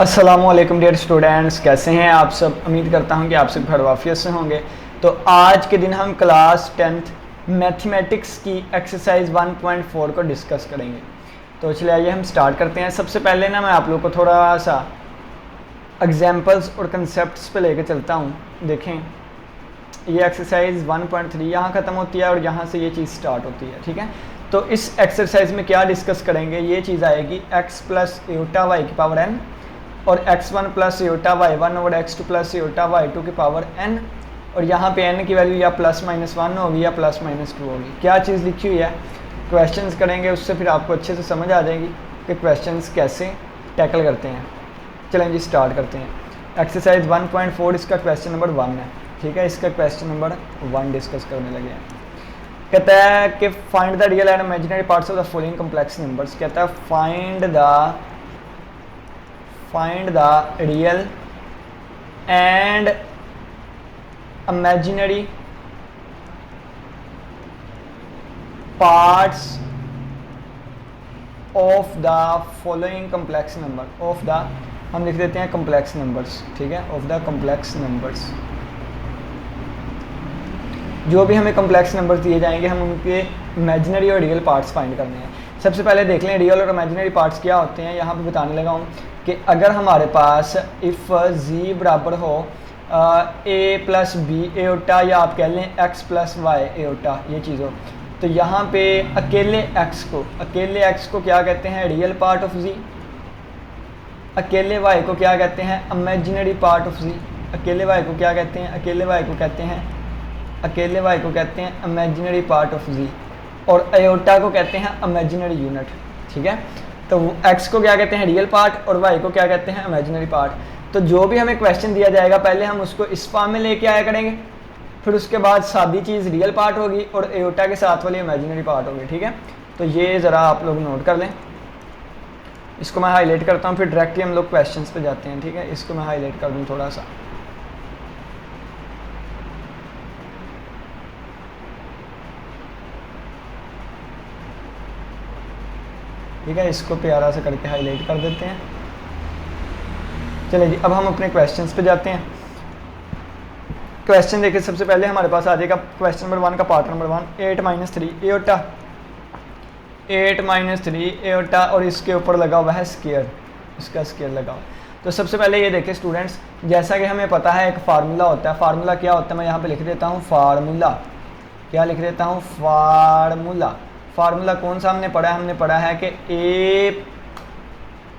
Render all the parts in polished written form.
अस्सलामुअलैकुम dear students, कैसे हैं आप सब। उम्मीद करता हूं कि आप सब खैरियत से होंगे। तो आज के दिन हम क्लास 10th मैथमेटिक्स की एक्सरसाइज 1.4 को डिस्कस करेंगे। तो चलिए आइए हम स्टार्ट करते हैं। सबसे पहले ना मैं आप लोग को थोड़ा सा एग्जांपल्स और कंसेप्ट्स पे लेके चलता हूं। देखें, ये एक्सरसाइज 1.3 यहाँ ख़त्म होती है और यहाँ से ये चीज़ स्टार्ट होती है, ठीक है। तो इस एक्सरसाइज में क्या डिस्कस करेंगे, ये चीज़ आएगी x प्लस एटा वाई की पावर n और x1 प्लस एटा y1 और x2 प्लस एटा y2 की पावर n, और यहाँ पे n की वैल्यू या प्लस माइनस 1 होगी या प्लस माइनस 2 होगी। क्या चीज़ लिखी हुई है, क्वेश्चंस करेंगे, उससे फिर आपको अच्छे से समझ आ जाएगी कि क्वेश्चंस कैसे टैकल करते हैं। चलें जी स्टार्ट करते हैं। एक्सरसाइज 1.4 इसका क्वेश्चन नंबर 1 है, ठीक है। इसका क्वेश्चन नंबर 1 डिस्कस करने लगे हैं। कहता है कि find the real and imaginary parts of the following complex numbers. कहता है find the real and imaginary parts of the following complex number. Of the हम लिख देते हैं कॉम्प्लेक्स नंबर्स, ठीक है। ऑफ द कॉम्प्लेक्स नंबर्स, जो भी हमें कॉम्प्लेक्स नंबर दिए जाएंगे हम उनके इमेजिनरी और रियल पार्ट्स फाइंड करने हैं। सबसे पहले देख लें रियल और इमेजिनरी पार्ट्स क्या होते हैं। यहाँ पे बताने लगा हूँ कि अगर हमारे पास इफ़ z बराबर हो a प्लस बी एटा, या आप कह लें x प्लस वाई एटा, ये चीज़ हो, तो यहाँ पे अकेले x को क्या कहते हैं, रियल पार्ट ऑफ z। अकेले y को क्या कहते हैं, इमेजिनरी पार्ट ऑफ z। अकेले y को क्या कहते हैं, अकेले y को कहते हैं इमेजिनरी पार्ट ऑफ z, और एटा को कहते हैं इमेजिनरी यूनिट, ठीक है। तो x को क्या कहते हैं, रियल पार्ट, और y को क्या कहते हैं, इमेजिनरी पार्ट। तो जो भी हमें क्वेश्चन दिया जाएगा पहले हम उसको इस फॉर्म में लेके आया करेंगे, फिर उसके बाद सादी चीज़ रियल पार्ट होगी और एटा के साथ वाली इमेजिनरी पार्ट होगी, ठीक है। तो ये ज़रा आप लोग नोट कर लें। इसको मैं हाईलाइट करता हूँ, फिर डायरेक्टली हम लोग क्वेश्चन पे जाते हैं, ठीक है। इसको मैं हाईलाइट कर दूँ थोड़ा सा। ठीक है, इसको प्यारा से करके हाईलाइट कर देते हैं। चलिए जी, अब हम अपने क्वेश्चंस पे जाते हैं। क्वेश्चन देखिए, सबसे पहले हमारे पास आ जाएगा क्वेश्चन नंबर 1 का पार्ट नंबर 1, 8 माइनस 3 एटा, 8 माइनस 3 एटा, और इसके ऊपर लगा हुआ है स्क्वायर, इसका स्क्वायर लगा हुआ। तो सबसे पहले ये देखिए स्टूडेंट्स, जैसा कि हमें पता है एक फार्मूला होता है। फार्मूला क्या होता है, मैं यहाँ पे लिख देता हूँ फार्मूला। क्या लिख देता हूँ, फार्मूला। फार्मूला कौन सा हमने पढ़ा है, हमने पढ़ा है कि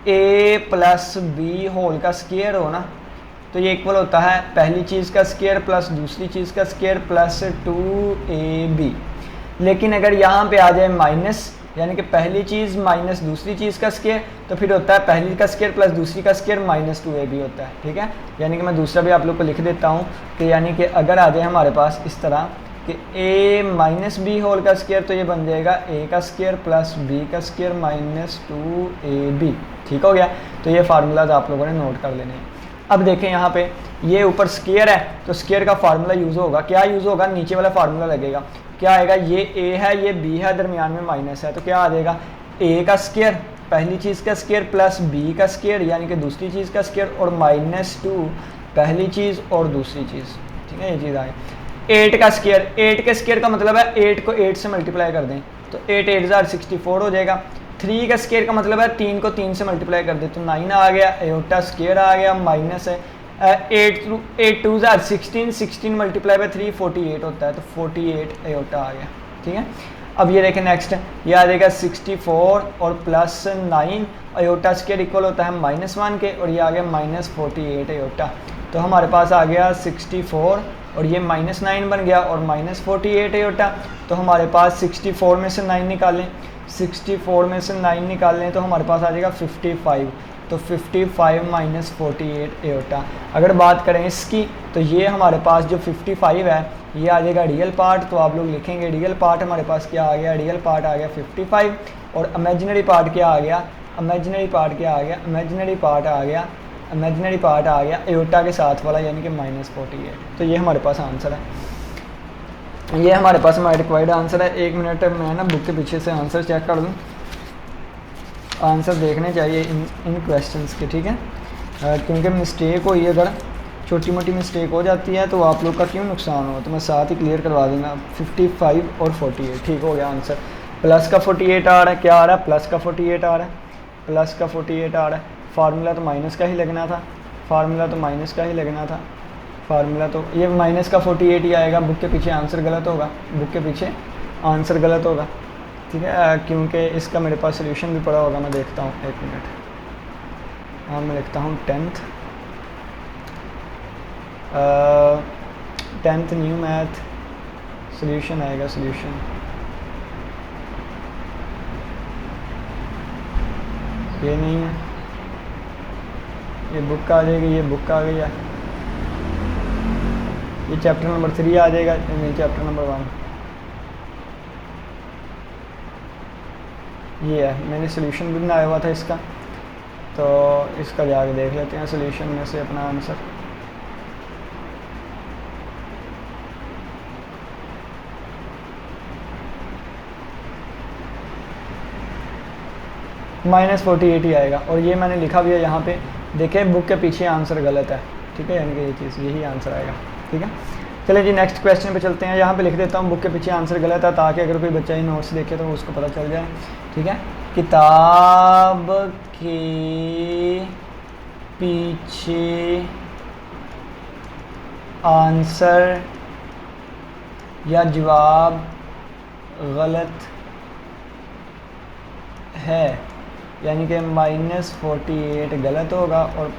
ए प्लस बी होल का स्क्वायर हो ना, तो ये इक्वल होता है पहली चीज़ का स्क्वायर प्लस दूसरी चीज़ का स्क्वायर प्लस 2ab। लेकिन अगर यहाँ पे आ जाए माइनस, यानी कि पहली चीज़ माइनस दूसरी चीज़ का स्क्वायर, तो फिर होता है पहली का स्क्वायर प्लस दूसरी का स्क्वायर माइनस 2ab होता है, ठीक है। यानी कि मैं दूसरा भी आप लोग को लिख देता हूँ कि यानी कि अगर आ जाए हमारे पास इस तरह कि a माइनस बी होल का स्क्वायर, तो ये बन जाएगा a का स्क्वायर प्लस b का स्क्वायर माइनस 2ab, ठीक हो गया। तो ये फार्मूलाज आप लोगों ने नोट कर लेने हैं। अब देखें यहाँ पे ये ऊपर स्क्वायर है, तो स्क्वायर का फार्मूला यूज़ होगा। क्या यूज़ होगा, नीचे वाला फार्मूला लगेगा। क्या आएगा, ये a है ये b है, दरमियान में माइनस है, तो क्या आ जाएगा a का स्क्वायर पहली चीज़ का स्क्वायर प्लस b का स्क्वायर यानी कि दूसरी चीज़ का स्क्वायर, और माइनस 2 पहली चीज़ और दूसरी चीज़, ठीक है। ये चीज़ आ गई। 8 का स्क्वायर, 8 के स्क्वायर का मतलब है 8 को 8 से मल्टीप्लाई कर दें, तो 8 8 64 हो जाएगा। 3 का स्क्वायर का मतलब है 3 को 3 से मल्टीप्लाई कर दे, तो 9 आ गया। एटा स्क्वायर आ गया, माइनस है 8 2 16, 16 मल्टीप्लाई बाय 3 48 होता है, तो 48 एटा आ गया, ठीक है। अब ये देखें नेक्स्ट, ये आ जाएगा 64 और प्लस 9 एटा स्क्वायर इक्वल होता है -1 के, और ये आ गया -48 एटा। तो हमारे पास आ गया 64 और ये -9 बन गया और -48 एटा। तो हमारे पास 64 में से 9 निकालें, 64 में से 9 निकालें तो हमारे पास आ जाएगा 55, तो 55 माइनस 48 एटा। अगर बात करें इसकी, तो ये हमारे पास जो 55 है ये आ जाएगा रियल पार्ट, तो आप लोग लिखेंगे रियल पार्ट हमारे पास क्या आ गया, रियल पार्ट आ गया 55, और इमेजिनरी पार्ट क्या आ गया, इमेजिनरी पार्ट क्या आ गया, इमेजिनरी पार्ट आ गया, इमेजिनरी पार्ट आ गया एटा के साथ वाला यानी कि -48। तो ये हमारे पास आंसर है, ये हमारे पास हमारा रिक्वायर्ड आंसर है। 1 मिनट मैं ना बुक के पीछे से आंसर चेक कर लूँ, आंसर देखने चाहिए इन क्वेश्चंस के, ठीक है। क्योंकि मिस्टेक हुई, अगर छोटी मोटी मिस्टेक हो जाती है तो आप लोग का क्यों नुकसान हो, तो मैं साथ ही क्लियर करवा दूँगा। 55 और 48 ठीक हो गया आंसर। प्लस का 48 आ रहा है, क्या आ रहा है, प्लस का 48 आ रहा है, प्लस का 48 आ रहा है। फार्मूला तो माइनस का ही लगना था, फार्मूला तो माइनस का ही लगना था, फार्मूला तो ये माइनस का 48 ही आएगा। बुक के पीछे आंसर गलत होगा, बुक के पीछे आंसर गलत होगा, ठीक है, क्योंकि इसका मेरे पास सोल्यूशन भी पड़ा होगा। मैं देखता हूँ, एक मिनट। हाँ, मैं लिखता हूँ 10th न्यू मैथ सोल्यूशन आएगा, सोल्यूशन ये नहीं है, ये बुक आ जाएगी, ये बुक आ गई है, ये चैप्टर नंबर 3 आ जाएगा, नहीं चैप्टर नंबर 1 ये है। मैंने सोल्यूशन भी बनाया हुआ था इसका, तो इसका जाके देख लेते हैं सोल्यूशन में से अपना आंसर। -48 ही आएगा, और ये मैंने लिखा भी है यहाँ पे, देखें बुक के पीछे आंसर गलत है, ठीक है, यानी कि ये चीज़ यही आंसर आएगा, ठीक है। चलिए जी नेक्स्ट क्वेश्चन पे चलते हैं। यहाँ पे लिख देता हूँ बुक के पीछे आंसर गलत है, ताकि अगर कोई बच्चा ये नोट्स देखे तो उसको पता चल जाए, ठीक है। किताब के पीछे आंसर या जवाब गलत है, यानी कि -48 गलत होगा, और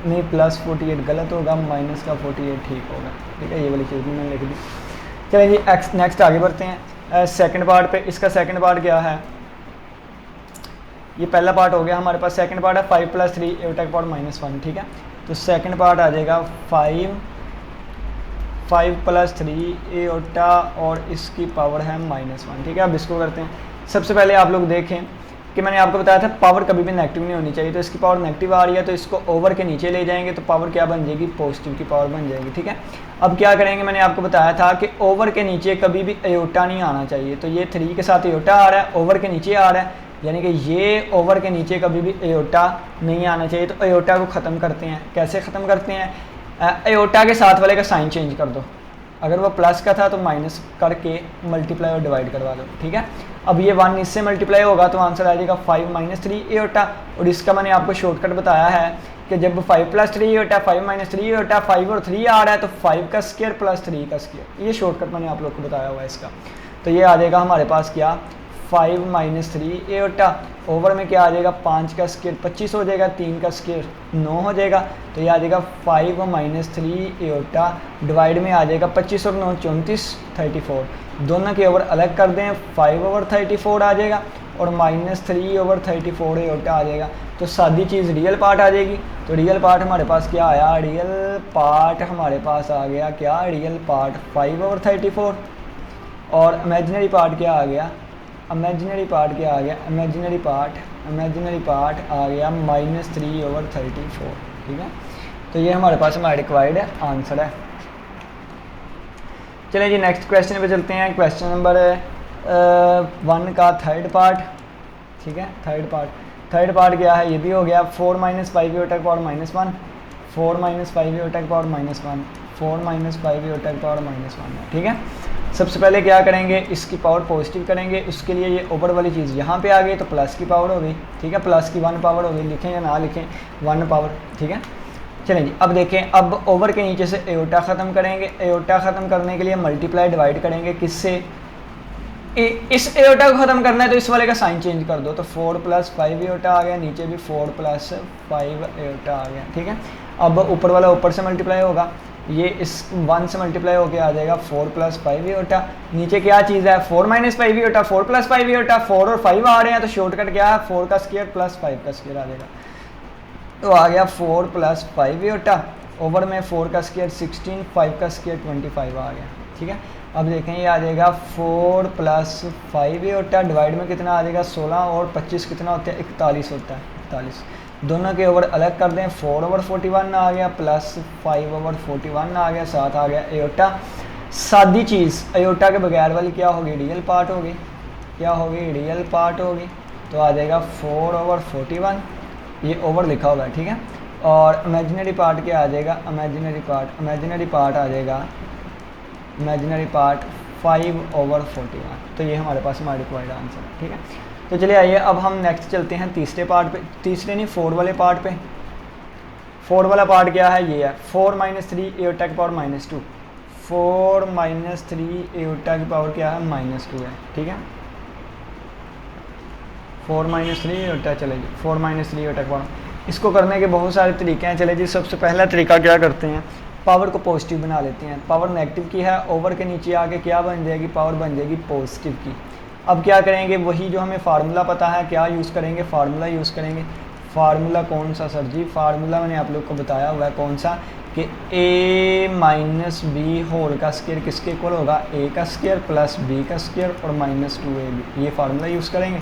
नहीं +48 गलत होगा, माइनस का 48 ठीक होगा, ठीक है। ये वाली चीज़ भी मैंने लिख दी। चलिए जी नेक्स्ट आगे बढ़ते हैं सेकंड पार्ट पे। इसका सेकंड पार्ट क्या है, ये पहला पार्ट हो गया हमारे पास। सेकंड पार्ट है 5 + 3 एटा की पावर -1, ठीक है। तो सेकंड पार्ट आ जाएगा 5 + 3 एटा और इसकी पावर है -1, ठीक है। अब इसको करते हैं। सबसे पहले आप लोग देखें कि मैंने आपको बताया था पावर कभी भी नेगेटिव नहीं होनी चाहिए, तो इसकी पावर नेगेटिव आ रही है, तो इसको ओवर के नीचे ले जाएंगे तो पावर क्या बन जाएगी, पॉजिटिव की पावर बन जाएगी, ठीक है। अब क्या करेंगे, मैंने आपको बताया था कि ओवर के नीचे कभी भी एयोटा नहीं आना चाहिए, तो ये 3 के साथ एयोटा आ रहा है, ओवर के नीचे आ रहा है, यानी कि ये ओवर के नीचे कभी भी एयोटा नहीं आना चाहिए। तो एयोटा को ख़त्म करते हैं, कैसे ख़त्म करते हैं, एयोटा के साथ वाले का साइन चेंज कर दो, अगर वो प्लस का था तो माइनस करके मल्टीप्लाई और डिवाइड करवा दो, ठीक है। अब ये 1 इससे मल्टीप्लाई होगा तो आंसर आ जाएगा 5 - 3 एटा, और इसका मैंने आपको शॉर्टकट बताया है कि जब 5 + 3 एटा, 5 - 3 एटा, 5 और 3 आ रहा है तो 5 का स्क्वायर + 3 का स्क्वायर, ये शॉर्टकट मैंने आप लोग को बताया हुआ है इसका। तो ये आ जाएगा हमारे पास क्या, 5 - 3 एटा, ओवर में क्या आ जाएगा, 5 का स्क्वायर 25 हो जाएगा, 3 का स्क्वायर 9 हो जाएगा, तो ये आ जाएगा 5 - 3 एटा, डिवाइड में आ जाएगा 25 और 9 34, 34, दोनों के ओवर अलग कर दें, 5/34 आ जाएगा, और -3/34 एटा आ जाएगा। तो सादी चीज़ रियल पार्ट आ जाएगी, तो रियल पार्ट हमारे पास क्या आया, रियल पार्ट हमारे पास आ गया क्या, रियल पार्ट 5/34, और इमेजिनरी पार्ट क्या आ गया, इमेजिनरी पार्ट क्या आ गया, इमेजिनरी पार्ट आ गया -3/34, ठीक है। तो ये हमारे पास हमारा रिक्वायर्ड आंसर है। चलिए जी नेक्स्ट क्वेश्चन पे चलते हैं। क्वेश्चन नंबर 1 का थर्ड पार्ट, ठीक है। थर्ड पार्ट क्या है, ये भी हो गया 4 - 5 एटा की पावर -1, 4 - 5 एटा की पावर -1, 4 - 5 एटा की पावर -1 है, ठीक है। सबसे पहले क्या करेंगे, इसकी पावर पॉजिटिव करेंगे, उसके लिए ये ऊपर वाली चीज़ यहाँ पे आ गई तो प्लस की पावर हो गई, ठीक है, प्लस की 1 पावर हो गई, लिखें या ना लिखें 1 पावर, ठीक है। चलें जी, अब देखें, अब ओवर के नीचे से एयोटा ख़त्म करेंगे, एयोटा ख़त्म करने के लिए मल्टीप्लाई डिवाइड करेंगे किससे, इस एयोटा को ख़त्म करना है तो इस वाले का साइन चेंज कर दो, तो 4 + 5 एयोटा आ गया, नीचे भी 4 + 5 एयोटा आ गया, ठीक है। अब ऊपर वाला ऊपर से मल्टीप्लाई होगा, ये इस 1 से मल्टीप्लाई होकर आ जाएगा 4 + 5 एयोटा, नीचे क्या चीज़ है 4 - 5 एयोटा, 4 + 5 एयोटा, 4 और 5 आ रहे हैं तो शॉर्टकट क्या है, 4 का स्क्वायर + 5 का स्क्वायर आ जाएगा, तो आ गया 4 + 5 एयोटा, ओवर में 4 का स्क्वायर 16, 5 का स्क्वायर 25 आ गया, ठीक है। अब देखें ये आ जाएगा 4 + 5 एयोटा, डिवाइड में कितना आ जाएगा 16, और 25 कितना होता है 41 होता है, 41, दोनों के ओवर अलग कर दें, 4/41 आ गया प्लस 5/41 आ गया, साथ आ गया एयोटा। सादी चीज़ एयोटा के बगैर वाली क्या होगी, रियल पार्ट होगी, क्या होगी, रियल पार्ट होगी, तो आ जाएगा 4/41, ये ओवर लिखा हुआ है, ठीक है, और इमेजिनरी पार्ट क्या आ जाएगा, इमेजिनरी पार्ट आ जाएगा, इमेजिनरी पार्ट 5/41। तो ये हमारे पास हमारा रिक्वायर्ड आंसर है, ठीक है। तो चलिए आइए अब हम नेक्स्ट चलते हैं तीसरे पार्ट पे, तीसरे नहीं 4 वाले पार्ट पे। 4 वाला पार्ट क्या है, ये है 4 - 3 एयोटा की पावर -2, 4 - 3 एयोटा की पावर क्या है, -2 है, ठीक है। 4 - 3 एयोटा, चलेगी 4 - 3 एयोटा की पावर। इसको करने के बहुत सारे तरीके हैं। चले जी, सबसे पहला तरीका क्या करते हैं, पावर को पॉजिटिव बना लेते हैं। पावर नेगेटिव की है, ओवर के नीचे आके क्या बन जाएगी, पावर बन जाएगी पॉजिटिव की। अब क्या करेंगे, वही जो हमें फार्मूला पता है, क्या यूज़ करेंगे, फार्मूला यूज़ करेंगे। फार्मूला कौन सा सर जी, फार्मूला मैंने आप लोग को बताया हुआ है कौन सा, कि a - b होल का स्क्वायर किसके इक्वल होगा, a का स्क्वायर प्लस b का स्क्वायर और -2ab, ये फार्मूला यूज़ करेंगे।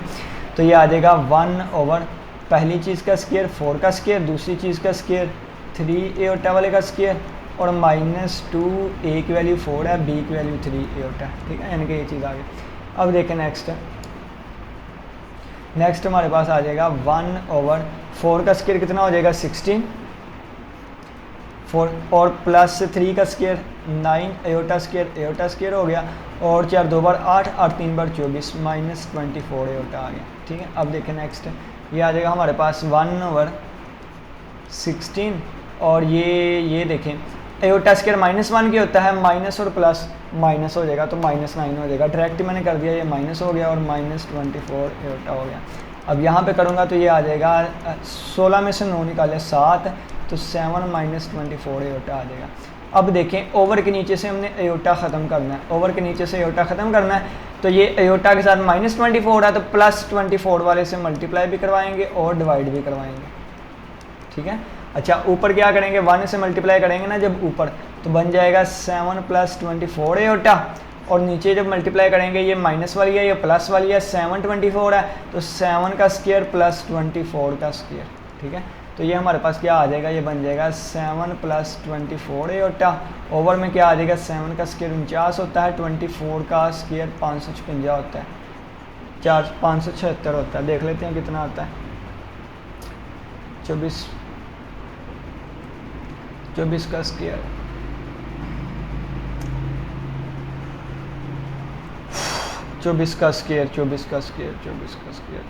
तो ये आ जाएगा 1/, पहली चीज़ का स्क्वायर 4 का स्क्वायर, दूसरी चीज़ का स्क्वायर 3 एयोटा वाले का स्क्वायर और -2, a की वैल्यू 4 है, b की वैल्यू 3 एयोटा, ठीक है, यानी कि ये चीज़ आ गई। अब देखें नेक्स्ट हमारे पास आ जाएगा 1/4 का स्क्वायर कितना हो जाएगा 16, 4 और प्लस 3 का स्क्वायर 9 एयोटा स्क्वायर हो गया, और 4 2 बार 8, 8 3 बार 24, -24 एयोटा आ गया, ठीक है। अब देखें नेक्स्ट, ये आ जाएगा हमारे पास 1/16, और ये देखें एयोटा स्क्वायर -1 की होता है, माइनस और प्लस माइनस हो जाएगा, तो -9 हो जाएगा। डायरेक्ट मैंने कर दिया, ये माइनस हो गया और -24 एयोटा हो गया। अब यहाँ पे करूँगा तो ये आ जाएगा 16 में से 9 निकाले 7, तो 7 - 24 एयोटा आ जाएगा। अब देखें ओवर के नीचे से हमने एयोटा ख़त्म करना है, ओवर के नीचे से एयोटा ख़त्म करना है, तो ये एयोटा के साथ -24 है, तो +24 वाले से मल्टीप्लाई भी करवाएंगे और डिवाइड भी करवाएंगे, ठीक है। अच्छा, ऊपर क्या करेंगे, 1 से मल्टीप्लाई करेंगे ना जब ऊपर, तो बन जाएगा 7 + 24 एयोटा, और नीचे जब मल्टीप्लाई करेंगे, ये माइनस वाली है, ये प्लस वाली है, 7 24 है, तो 7 का स्क्वायर प्लस 24 का स्क्वायर, ठीक है। तो ये हमारे पास क्या आ जाएगा, ये बन जाएगा 7 + 24 एयोटा। ओवर में क्या आ जाएगा, 7 का स्क्वायर 49 होता है, 24 का स्क्वायर 556 होता है, 576 होता है। देख लेते हैं कितना आता है, 24 का स्क्वायर 24 का स्क्वायर 24 का स्क्वायर 24 का स्क्वायर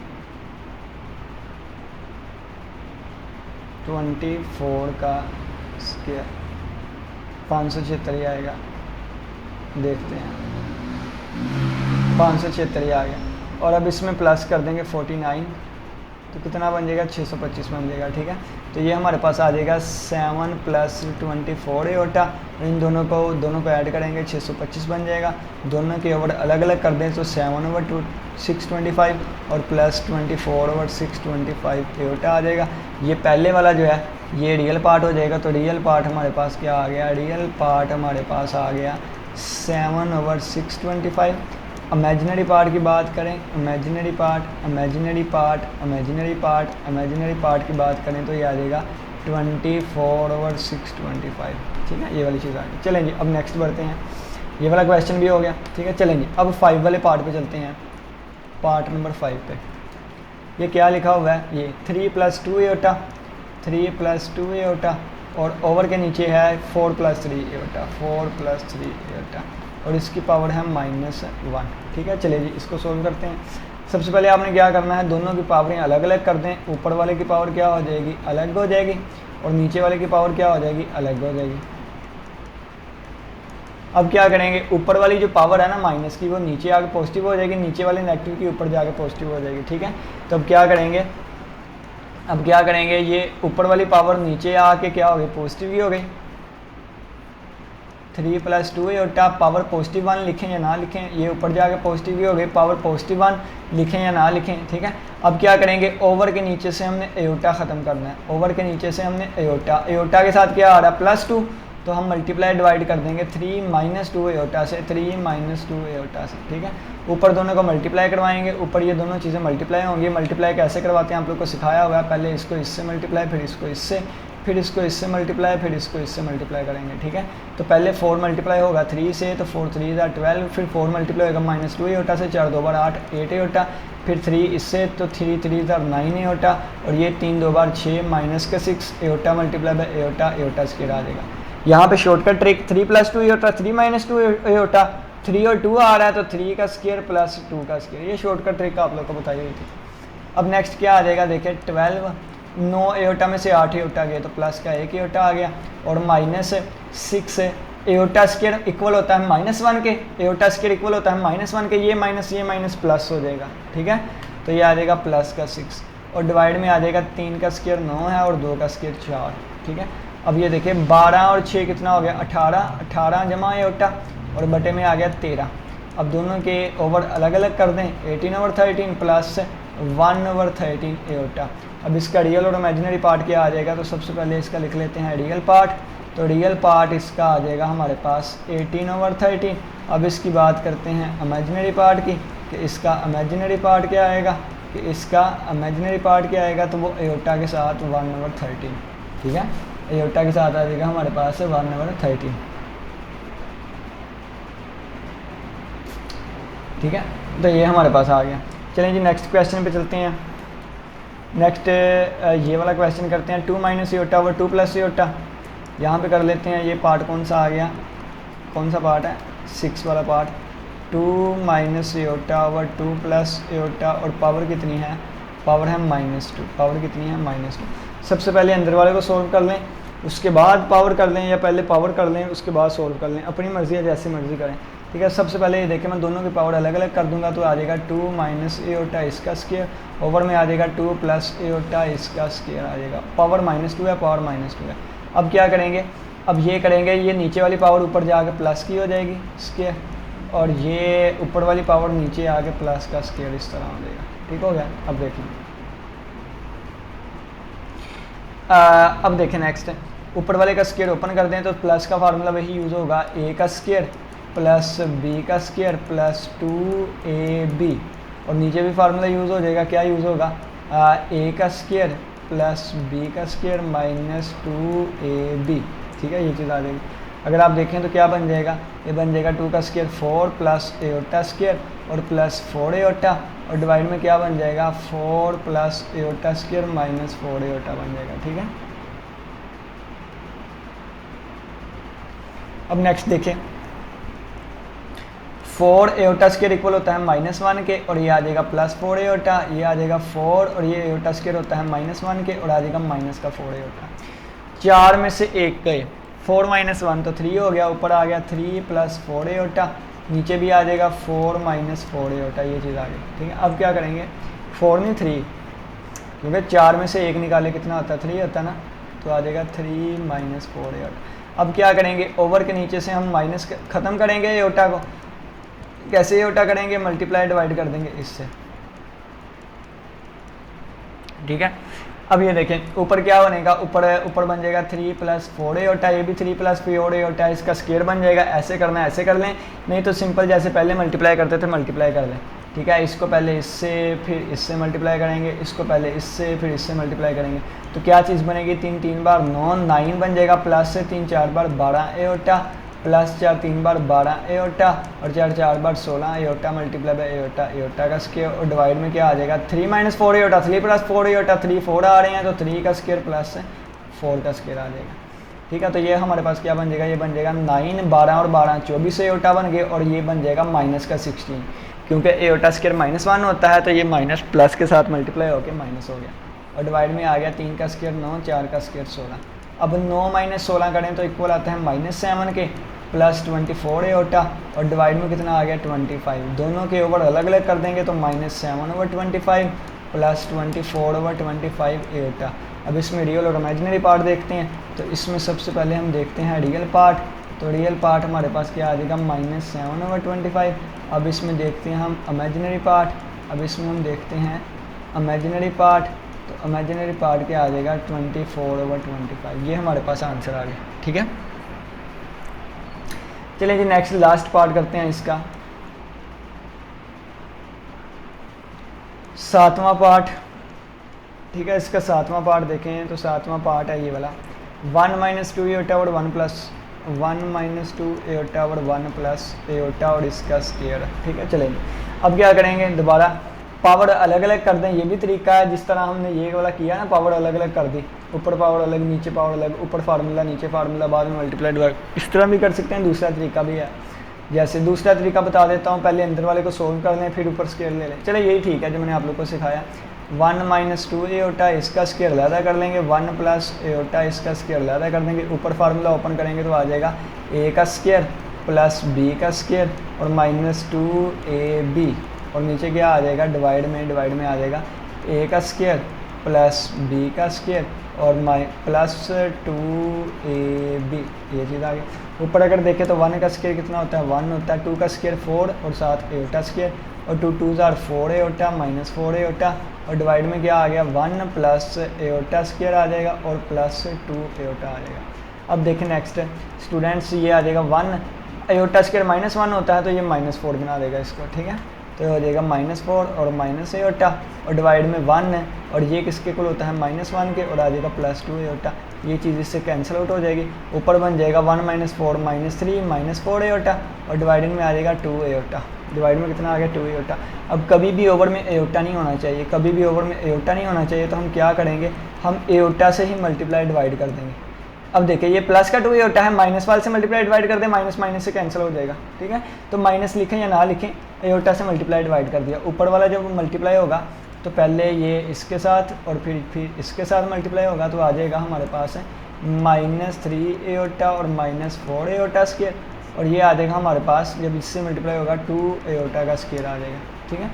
24 का स्क्वायर 576 ही आएगा। देखते हैं, 576 ही आ गया। और अब इसमें प्लस कर देंगे 49, तो कितना बन जाएगा, 625 बन जाएगा, ठीक है। तो ये हमारे पास आ जाएगा 7 + 24 एयोटा। इन दोनों को ऐड करेंगे, 625 बन जाएगा। दोनों के ओवर अलग अलग कर दें तो 7/625 और +24/625 एयोटा आ जाएगा। ये पहले वाला जो है ये रियल पार्ट हो जाएगा, तो रियल पार्ट हमारे पास क्या आ गया, रियल पार्ट हमारे पास आ गया 7/625। इमेजिनरी पार्ट की बात करें, इमेजिनरी पार्ट की बात करें तो ये आ जाएगा 24/625, ठीक है, ये वाली चीज़ आ गई। चलेंगे अब नेक्स्ट बढ़ते हैं, ये वाला क्वेश्चन भी हो गया, ठीक है। चलेंगे अब 5 वाले पार्ट पे चलते हैं, पार्ट नंबर 5 पे। ये क्या लिखा हुआ है, ये 3 + 2 एयोटा, 3 + 2 एयोटा, और ओवर के नीचे है 4 + 3 एयोटा, 4 + 3 एयोटा, और इसकी पावर है -1, ठीक है। चलिए जी, इसको सोल्व करते हैं। सबसे पहले आपने क्या करना है, दोनों की पावरें अलग अलग कर दें। ऊपर वाले की पावर क्या हो जाएगी, अलग हो जाएगी, और नीचे वाले की पावर क्या हो जाएगी, अलग हो जाएगी। अब क्या करेंगे, ऊपर वाली जो पावर है ना माइनस की, वो नीचे आके पॉजिटिव हो जाएगी, नीचे वाले नेगेटिव की ऊपर जाके पॉजिटिव हो जाएगी, ठीक है। तो अब क्या करेंगे, ये ऊपर वाली पावर नीचे आके क्या हो गई, पॉजिटिव ही हो गई। 3 + 2 एयोटा, पावर +1 लिखें या ना लिखें, ये ऊपर जाके पॉजिटिव ही हो गई, पावर +1 लिखें या ना लिखें, ठीक है। अब क्या करेंगे, ओवर के नीचे से हमने एयोटा ख़त्म करना है, ओवर के नीचे से हमने एयोटा के साथ क्या आ रहा है, +2, तो हम मल्टीप्लाई डिवाइड कर देंगे 3 - 2 एयोटा से, 3 - 2 एयोटा से, ठीक है। ऊपर दोनों को मल्टीप्लाई करवाएंगे, ऊपर ये दोनों चीज़ें मल्टीप्लाई होंगी। मल्टीप्लाई कैसे करवाते हैं आप लोग को सिखाया हुआ है, पहले इसको इससे मल्टीप्लाई, फिर इसको इससे, फिर इसको इससे मल्टीप्लाई, फिर इसको इससे मल्टीप्लाई करेंगे, ठीक है। तो पहले 4 मल्टीप्लाई होगा 3 से, तो 4 3 = 12, फिर 4 मल्टीप्लाई होगा -2 एयोटा से, 4 2 बार 8 एयोटा, फिर 3 इससे, तो 3 3 9 एओटा, और ये 3 2 बार 6 माइनस का 6 iota multiply by iota, iota square आ जाएगा। यहाँ पे शॉर्टकट ट्रिक 3 + 2 एओटा, 3 - 2 एओटा, 3 और 2 आ रहा है तो 3 का स्क्वायर प्लस 2 का स्क्वायर, ये शॉर्टकट ट्रिक आप लोग को बताई हुई थी। अब नेक्स्ट क्या आ जाएगा, देखिए 12, 9 एओटा में से 8 एओटा गए तो प्लस का 1 एओटा आ गया, और माइनस 6 एओटा स्क्वायर इक्वल होता है -1 के, एओटा स्क्वायर इक्वल होता है -1 के, ये माइनस प्लस हो जाएगा, ठीक है। तो ये आ जाएगा प्लस का 6, और डिवाइड में आ जाएगा 3 का स्क्वायर 9 है और 2 का स्क्वायर 4, ठीक है। अब ये देखिए 12 और 6 कितना हो गया, 18, 18 जमा एओटा, और बटे में आ गया 13। अब दोनों के ओवर अलग अलग कर दें, 18/13 प्लस 1/13 एओटा। अब इसका रियल और इमेजिनरी पार्ट क्या आ जाएगा, तो सबसे पहले इसका लिख लेते हैं रियल पार्ट। तो रियल पार्ट इसका आ जाएगा हमारे पास 18/13। अब इसकी बात करते हैं इमेजिनरी पार्ट की, कि इसका इमेजिनरी पार्ट क्या आएगा, कि इसका इमेजिनरी पार्ट क्या आएगा, तो वो एओटा के साथ 1/13, ठीक है। एओटा के साथ आ जाएगा हमारे पास 1/13, ठीक है। तो ये हमारे पास आ गया। चलें जी नेक्स्ट क्वेश्चन पे चलते हैं। नेक्स्ट ये वाला क्वेश्चन करते हैं, 2 - एओटा ओवर 2 + एओटा। यहाँ पे कर लेते हैं, ये पार्ट कौन सा आ गया, कौन सा पार्ट है, 6 वाला पार्ट। 2 - एओटा ओवर 2 + एओटा, और पावर कितनी है, पावर है -2, पावर कितनी है -2। सबसे पहले अंदर वाले को सोल्व कर लें, उसके बाद पावर कर लें, या पहले पावर कर लें उसके बाद सोल्व कर लें, अपनी मर्ज़ी है, जैसी मर्ज़ी करें, ठीक है। सबसे पहले ये देखें, मैं दोनों की पावर अलग अलग कर दूंगा, तो आ जाएगा 2 - एओटा इसका स्क्वायर, ओवर में आ जाएगा 2 + एओटा इसका स्क्वायर आ जाएगा। पावर -2 है, पावर -2 है। अब क्या करेंगे, अब ये करेंगे, ये नीचे वाली पावर ऊपर जाके प्लस की हो जाएगी स्क्वायर, और ये ऊपर वाली पावर नीचे आके प्लस का स्क्वायर इस तरह हो जाएगा, ठीक हो गया। अब देखें, अब देखें नेक्स्ट, ऊपर वाले का स्क्वायर ओपन कर दें तो प्लस का फार्मूला वही यूज़ होगा, a का स्क्वायर प्लस b का स्क्वायर प्लस 2ab, और नीचे भी फार्मूला यूज़ हो जाएगा, क्या यूज़ होगा, a का स्क्वायर प्लस b का स्क्वायर माइनस 2ab, ठीक है। ये चीज़ आ जाएगी। अगर आप देखें तो क्या बन जाएगा, ये बन जाएगा 2 का स्क्वायर 4 + एओटा स्क्वायर और प्लस 4 एओटा, और डिवाइड में क्या बन जाएगा, 4 + एओटा स्क्वायर माइनस 4 एओटा बन जाएगा, ठीक है। अब नेक्स्ट देखें, 4 एओटा स्क्वायर इक्वल होता है -1 के, और ये आ जाएगा +4 एओटा, ये आ जाएगा 4, और ये एओटा स्क्वायर होता है -1 के, और आ जाएगा -4 एओटा। 4 में से 1 गए, 4 - 1 तो 3 हो गया, ऊपर आ गया 3 + 4 एओटा, नीचे भी आ जाएगा 4 - 4 एओटा, ये चीज़ आ गई, ठीक है। अब क्या करेंगे, 4 नहीं 3, क्योंकि 4 में से 1 निकाले कितना होता है, 3 होता है ना, तो आ जाएगा 3 - 4 एओटा। अब क्या करेंगे, ओवर के नीचे से हम माइनस ख़त्म करेंगे एओटा को, कैसे एओटा करेंगे, मल्टीप्लाई डिवाइड कर देंगे इससे, ठीक है। अब ये देखें ऊपर क्या बनेगा, ऊपर बन जाएगा 3 + 4 एओटा, ये भी 3 + 4 एओटा, इसका स्क्वायर बन जाएगा। ऐसे करना है ऐसे कर लें, नहीं तो सिंपल जैसे पहले मल्टीप्लाई करते थे मल्टीप्लाई कर लें, ठीक है। इसको पहले इससे फिर इससे मल्टीप्लाई करेंगे, इसको पहले इससे फिर इससे मल्टीप्लाई करेंगे, तो क्या चीज़ बनेगी, 3 3 बार 9 9 बन जाएगा, प्लस से 3 4 बार 12 एओटा, प्लस 4 3 बार 12 एओटा, और 4 4 बार 16 aorta multiply by iota, aorta का स्क्वायर, और डिवाइड में क्या आ जाएगा, 3 - 4 एओटा, 3 + 4 एओटा, 3 4 आ रहे हैं तो 3 का स्क्वायर प्लस 4 का स्क्वायर आ जाएगा, ठीक है। तो ये हमारे पास क्या बन जाएगा, ये बन जाएगा 9 12 और 12 24 एओटा बन गए, और ये बन जाएगा -16, क्योंकि एओटा स्क्वायर -1 होता है, तो ये माइनस प्लस के साथ मल्टीप्लाई होकर माइनस हो गया, और डिवाइड में आ गया 3 का स्क्वायर 9, 4 का स्क्वायर 16। अब 9 - 16 करें तो इक्वल आता है -7 के, प्लस 24 एओटा, और डिवाइड में कितना आ गया 25। दोनों के ओवर अलग अलग कर देंगे तो -7/25 प्लस 24/25 एओटा। अब इसमें रियल और इमेजिनरी पार्ट देखते हैं, तो इसमें सबसे पहले हम देखते हैं रियल पार्ट। तो रियल पार्ट हमारे पास क्या आ जाएगा, -7/25। अब इसमें देखते हैं हम इमेजिनरी पार्ट, अब इसमें हम देखते हैं इमेजिनरी पार्ट, तो इमेजिनरी पार्ट क्या आ जाएगा 24/25। ये हमारे पास आंसर आ गया, ठीक है। चलिए जी नेक्स्ट लास्ट पार्ट करते हैं इसका, 7वां पार्ट, ठीक है। इसका 7वां पार्ट देखें तो 7वां पार्ट है ये वाला, 1 - 2 एओटा और 1 + 1 - 2 एओटा और 1 + एओटा और इसका स्क्वायर, ठीक है। चलेंगे अब क्या करेंगे, दोबारा पावर अलग अलग कर दें, ये भी तरीका है। जिस तरह हमने ये वाला किया ना, पावर अलग अलग कर दी, ऊपर पावर अलग, नीचे पावर अलग, ऊपर फार्मूला नीचे फार्मूला, बाद में मल्टीप्लाई डिवाइड, इस तरह भी कर सकते हैं। दूसरा तरीका भी है, जैसे दूसरा तरीका बता देता हूँ, पहले अंदर वाले को सोल्व कर लें फिर ऊपर स्केयर ले लें। चलो यही ठीक है जो मैंने आप लोग को सिखाया। 1 - 2 एओटा इसका स्केयर अलहदा कर लेंगे, 1 प्लस एओटा इसका स्केयर अलहदा कर देंगे, ऊपर फार्मूला ओपन करेंगे तो आ जाएगा ए का स्केयर प्लस बी का स्केयर और -2ab, और नीचे क्या आ जाएगा, डिवाइड में आ जाएगा ए का स्केयर प्लस बी का स्केयर और +2ab, ये चीज़ आ गई। ऊपर अगर देखें तो 1 का स्केयर कितना होता है, 1 होता है, 2 का स्केयर 4 और साथ एओटा स्केयर, और 2 2s are 4 एओटा -4 एओटा, और डिवाइड में क्या आ गया, 1 प्लस एओटा स्केयर आ जाएगा और +2 एओटा आ जाएगा। अब देखें नेक्स्ट स्टूडेंट्स, ये आ जाएगा 1 एओटा स्केयर -1 होता है तो ये -4 बना देगा इसको, ठीक है। तो हो जाएगा -4 और माइनस एओटा, और डिवाइड में 1 है, और ये किसके कुल होता है, -1 के, और आ जाएगा +2 एओटा। ये चीज़ इससे कैंसिल आउट हो जाएगी। ऊपर बन जाएगा 1 - 4 -3 -4 एओटा, और डिवाइडेड में आ जाएगा 2 एओटा। डिवाइड में कितना आ गया, 2 एओटा। अब कभी भी ओवर में एओटा नहीं होना चाहिए, कभी भी ओवर में एओटा नहीं होना चाहिए, तो हम क्या करेंगे, हम एओटा से ही मल्टीप्लाई डिवाइड कर देंगे। अब देखिए ये प्लस का 2 एओटा है, माइनस वाले से मल्टीप्लाई डिवाइड कर दें, माइनस माइनस से कैंसिल हो जाएगा, ठीक है। तो माइनस लिखें या ना लिखें, एओटा से मल्टीप्लाई डिवाइड कर दिया। ऊपर वाला जब मल्टीप्लाई होगा तो पहले ये इसके साथ और फिर इसके साथ मल्टीप्लाई होगा, तो आ जाएगा हमारे पास है -3 एओटा और -4 एओटा स्केयर, और ये आ जाएगा हमारे पास, जब इससे मल्टीप्लाई होगा 2 एओटा का स्केयर आ जाएगा, ठीक है।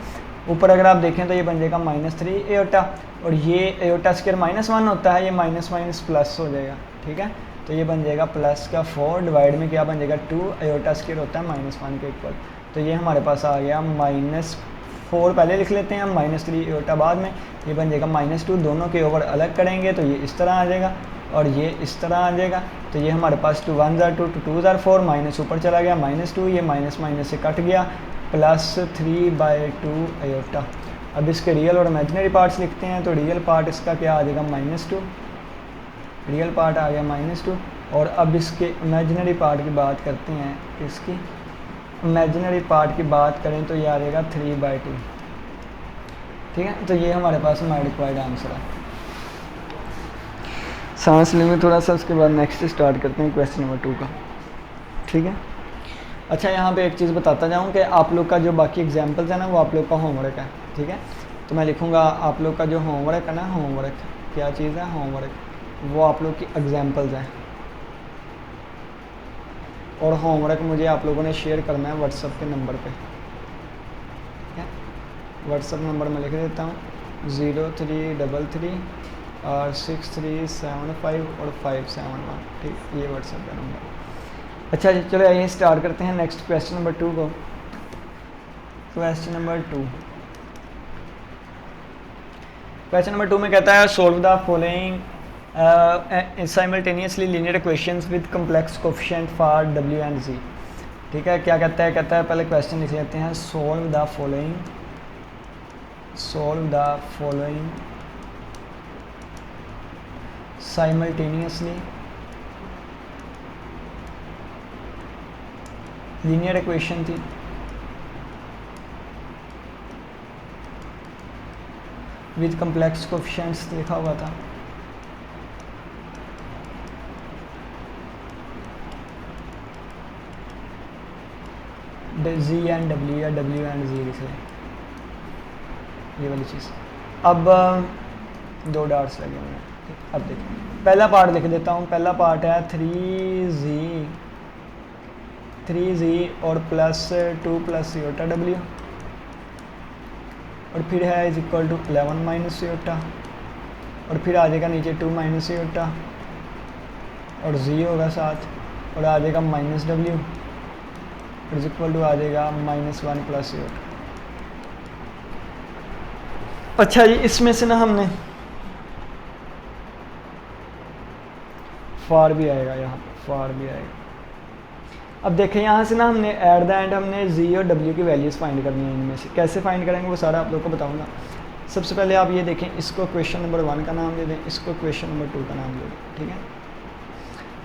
ऊपर अगर आप देखें तो ये बन जाएगा -3 एओटा, और ये एओटा स्केयर -1 होता है, ये माइनस माइनस प्लस हो जाएगा, ठीक है। तो ये बन जाएगा प्लस का 4, डिवाइड में क्या बन जाएगा 2, एओटा स्केयर होता है -1 के इक्वल। तो ये हमारे पास आ गया -4 पहले लिख लेते हैं हम, -3 एओटा बाद में, ये बन जाएगा -2, दोनों के ओवर अलग करेंगे तो ये इस तरह आ जाएगा और ये इस तरह आ जाएगा। तो ये हमारे पास 2 1s are 2, 2 2s are 4, minus ऊपर चला गया -2, ये माइनस माइनस से कट गया, +3/2 एओटा। अब इसके रियल और इमेजिनरी पार्ट्स लिखते हैं, तो रियल पार्ट इसका क्या आ जाएगा -2, रियल पार्ट आ गया -2, और अब इसके इमेजिनरी पार्ट की बात करते हैं, इसकी इमेजिनरी पार्ट की बात करें तो ये आ जाएगा 3/2, ठीक है। तो ये हमारे पास हमारा रिक्वायर्ड आंसर है। सांस लेंगे थोड़ा सा, उसके बाद नेक्स्ट स्टार्ट करते हैं क्वेश्चन नंबर 2 का, ठीक है। अच्छा, यहाँ पे एक चीज़ बताता जाऊँ कि आप लोग का जो बाकी एग्जाम्पल्स है ना, वो आप लोग का होमवर्क है, ठीक है। तो मैं लिखूँगा आप लोग का जो होमवर्क है ना, होमवर्क क्या चीज़ है, होमवर्क, वो आप लोग की एग्जाम्पल्स हैं, और होमवर्क मुझे आप लोगों ने शेयर करना है व्हाट्सएप के नंबर पे, ठीक है। व्हाट्सएप नंबर मैं लिख देता हूँ 0333 और 6375 और 571, ठीक, ये व्हाट्सएप का नंबर। अच्छा जी, चलो आइए स्टार्ट करते हैं नेक्स्ट क्वेश्चन नंबर 2 को। क्वेश्चन नंबर 2 में कहता है solve the following simultaneously linear equations with complex coefficient for w and z, ठीक है। क्या कहता है, कहता है पहले क्वेश्चन लिख लेते हैं, solve the following simultaneously linear equation थी विद कम्प्लेक्स कोफिशिएंट्स लिखा हुआ था, z एंड w या w एंड z लिख लें, ये वाली चीज़। अब 2 डॉट्स लगे हुए हैं, अब देखिए पहला पार्ट लिख देता हूँ। पहला पार्ट है 3z और +2 + एओटा w, और फिर है इज इक्वल टू 11 - एओटा, और फिर आ जाएगा नीचे 2 - एओटा और z होगा साथ, और आ जाएगा -w, इज इक्वल टू आ जाएगा -1 + एओटा। अच्छा जी, इसमें से ना हमने फार भी आएगा, यहाँ फार भी आएगा। अब देखें यहाँ से ना हमने एट द एंड हमने z और w की वैल्यूज़ फाइंड करनी है। इनमें से कैसे फाइंड करेंगे वो सारा आप लोग को बताऊंगा। सबसे पहले आप ये देखें, इसको क्वेश्चन नंबर 1 का नाम दे दें, इसको क्वेश्चन नंबर 2 का नाम दे दें, ठीक है।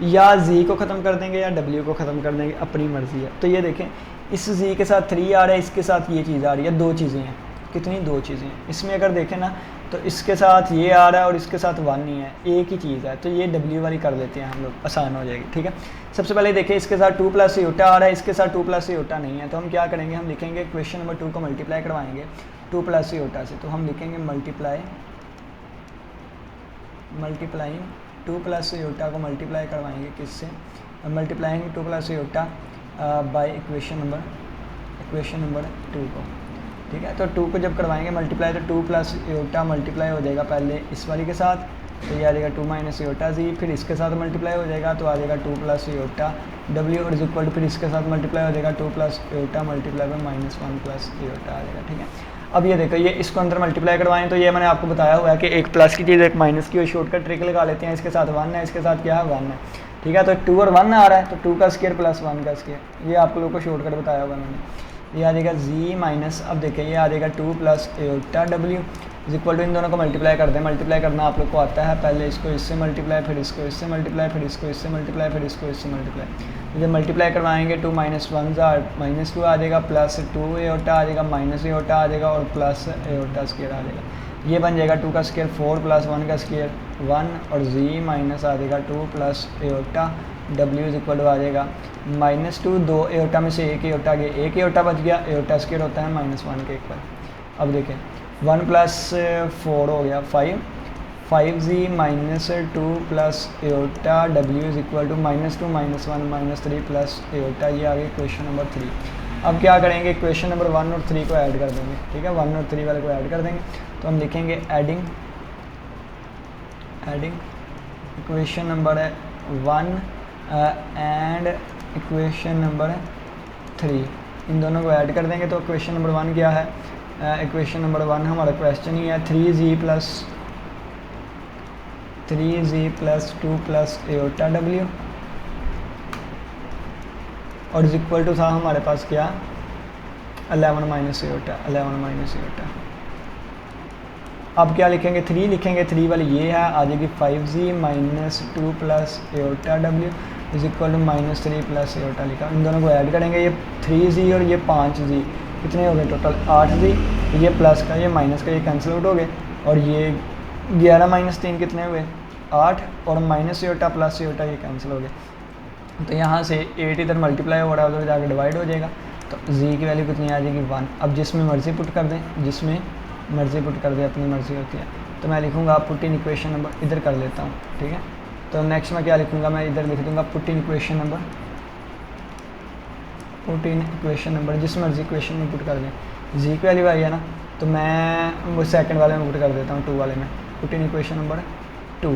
या z को ख़त्म कर देंगे या w को ख़त्म कर देंगे, अपनी मर्ज़ी है। तो ये देखें, इस z के साथ 3 आ रहा है, इसके साथ ये चीज़ आ रही है, 2 चीज़ें हैं। कितनी दो चीज़ें हैं। इसमें अगर देखें ना तो इसके साथ ये आ रहा है और इसके साथ 1 नहीं है, एक ही चीज़ है, तो ये W वाली कर लेते हैं हम लोग, आसान हो जाएगी। ठीक है, सबसे पहले देखिए इसके साथ 2 प्लस योटा आ रहा है, इसके साथ 2 प्लस योटा नहीं है, तो हम क्या करेंगे, हम लिखेंगे इक्वेशन नंबर 2 को मल्टीप्लाई करवाएंगे 2 प्लस योटा से, तो हम लिखेंगे मल्टीप्लाइंग 2 प्लस योटा को मल्टीप्लाई करवाएंगे किससे, multiplying 2 plus Yotta by equation number 2 को। ठीक है, तो 2 को जब करवाएंगे मल्टीप्लाई तो 2 प्लस योटा मल्टीप्लाई हो जाएगा पहले इस वाली के साथ, तो ये आ जाएगा 2 माइनस योटा जी, फिर इसके साथ मल्टीप्लाई हो जाएगा तो आ जाएगा 2 प्लस योटा W और इज इक्वल टू फिर इसके साथ मल्टीप्लाई हो जाएगा 2 plus iota multiply by -1 plus iota आ जाएगा। ठीक है, अब ये देखो ये इसको अंदर मल्टीप्लाई करवाएं तो ये मैंने आपको बताया हुआ है कि एक प्लस की चीज़ एक माइनस की, और शॉर्टकट ट्रिक लगा लेते हैं, इसके साथ 1 है, इसके साथ क्या है 1 है। ठीक है, तो 2 और 1 आ रहा है, तो 2 का स्क्वायर प्लस 1 का स्क्वायर, ये आप लोगों को शॉर्टकट बताया हुआ मैंने। ये आ जाएगा जी माइनस, अब देखिए ये आ जाएगा 2 plus iota W is equal to, इन दोनों को मल्टीप्लाई कर दें, मल्टीप्लाई करना आप लोग को आता है, पहले इसको इससे मल्टीप्लाई, फिर इसको इससे मल्टीप्लाई, फिर इसको इससे मल्टीप्लाई, फिर इसको इससे मल्टीप्लाई। जब मल्टीप्लाई करवाएंगे 2 माइनस 1 -2 आ जाएगा, प्लस 2 योटा आ जाएगा, माइनस योटा आ जाएगा और प्लस योटा स्क्वायर आ जाएगा। ये बन जाएगा 2 का स्क्वायर 4 प्लस 1 का स्क्वायर 1 और जी माइनस आ जाएगा 2 plus iota W is equal to आ जाएगा -2, 2 एयोटा में से एक एयोटा गया, एक एयोटा बच गया, एयोटा स्क्वायर होता है -1 के इक्वल। अब देखें 1 प्लस 4 हो गया 5G minus 2 plus iota W is equal to -2 -1 -3 plus iota, ये आ गया क्वेश्चन नंबर 3। अब क्या करेंगे, क्वेश्चन नंबर 1 और 3 को ऐड कर देंगे। ठीक है, 1 और 3 वाले को ऐड कर देंगे, तो हम लिखेंगे adding equation number 1 and equation number 3, इन दोनों को ऐड कर देंगे। तो इक्वेशन नंबर 1 क्या है, इक्वेशन नंबर 1 हमारा क्वेश्चन ही है 3G plus 2 plus iota W और इज इक्वल टू था हमारे पास क्या 11 माइनस एयोटा। अब क्या लिखेंगे, 3 लिखेंगे, 3 वाली ये है, आ जाएगी 5G minus 2 plus iota W is equal to -3 plus iota लिखा। इन दोनों को ऐड करेंगे, ये 3G और ये 5G कितने हो गए टोटल 8G, ये प्लस का ये माइनस का ये कैंसिल आउट हो गए, और ये 11 माइनस 3 कितने हुए 8, और माइनस एयोटा प्लस एयोटा ये कैंसिल हो गए। तो यहाँ से 8 इधर मल्टीप्लाई हो रहा है, उधर जाकर डिवाइड हो जाएगा, तो जी की वैल्यू कितनी आ जाएगी 1। अब जिसमें मर्जी पुट कर दें, अपनी मर्जी होती है। तो मैं लिखूँगा पुट इन इक्वेशन नंबर, इधर कर लेता हूँ। ठीक है, तो नेक्स्ट में क्या लिखूँगा, मैं इधर लिख दूँगा पुट इन इक्वेशन नंबर, जिस मर्जी इक्वेशन में पुट कर दें। जी की वैल्यू आई है ना, तो मैं वो सेकंड वाले में पुट कर देता हूँ, 2 वाले में, put in equation number 2।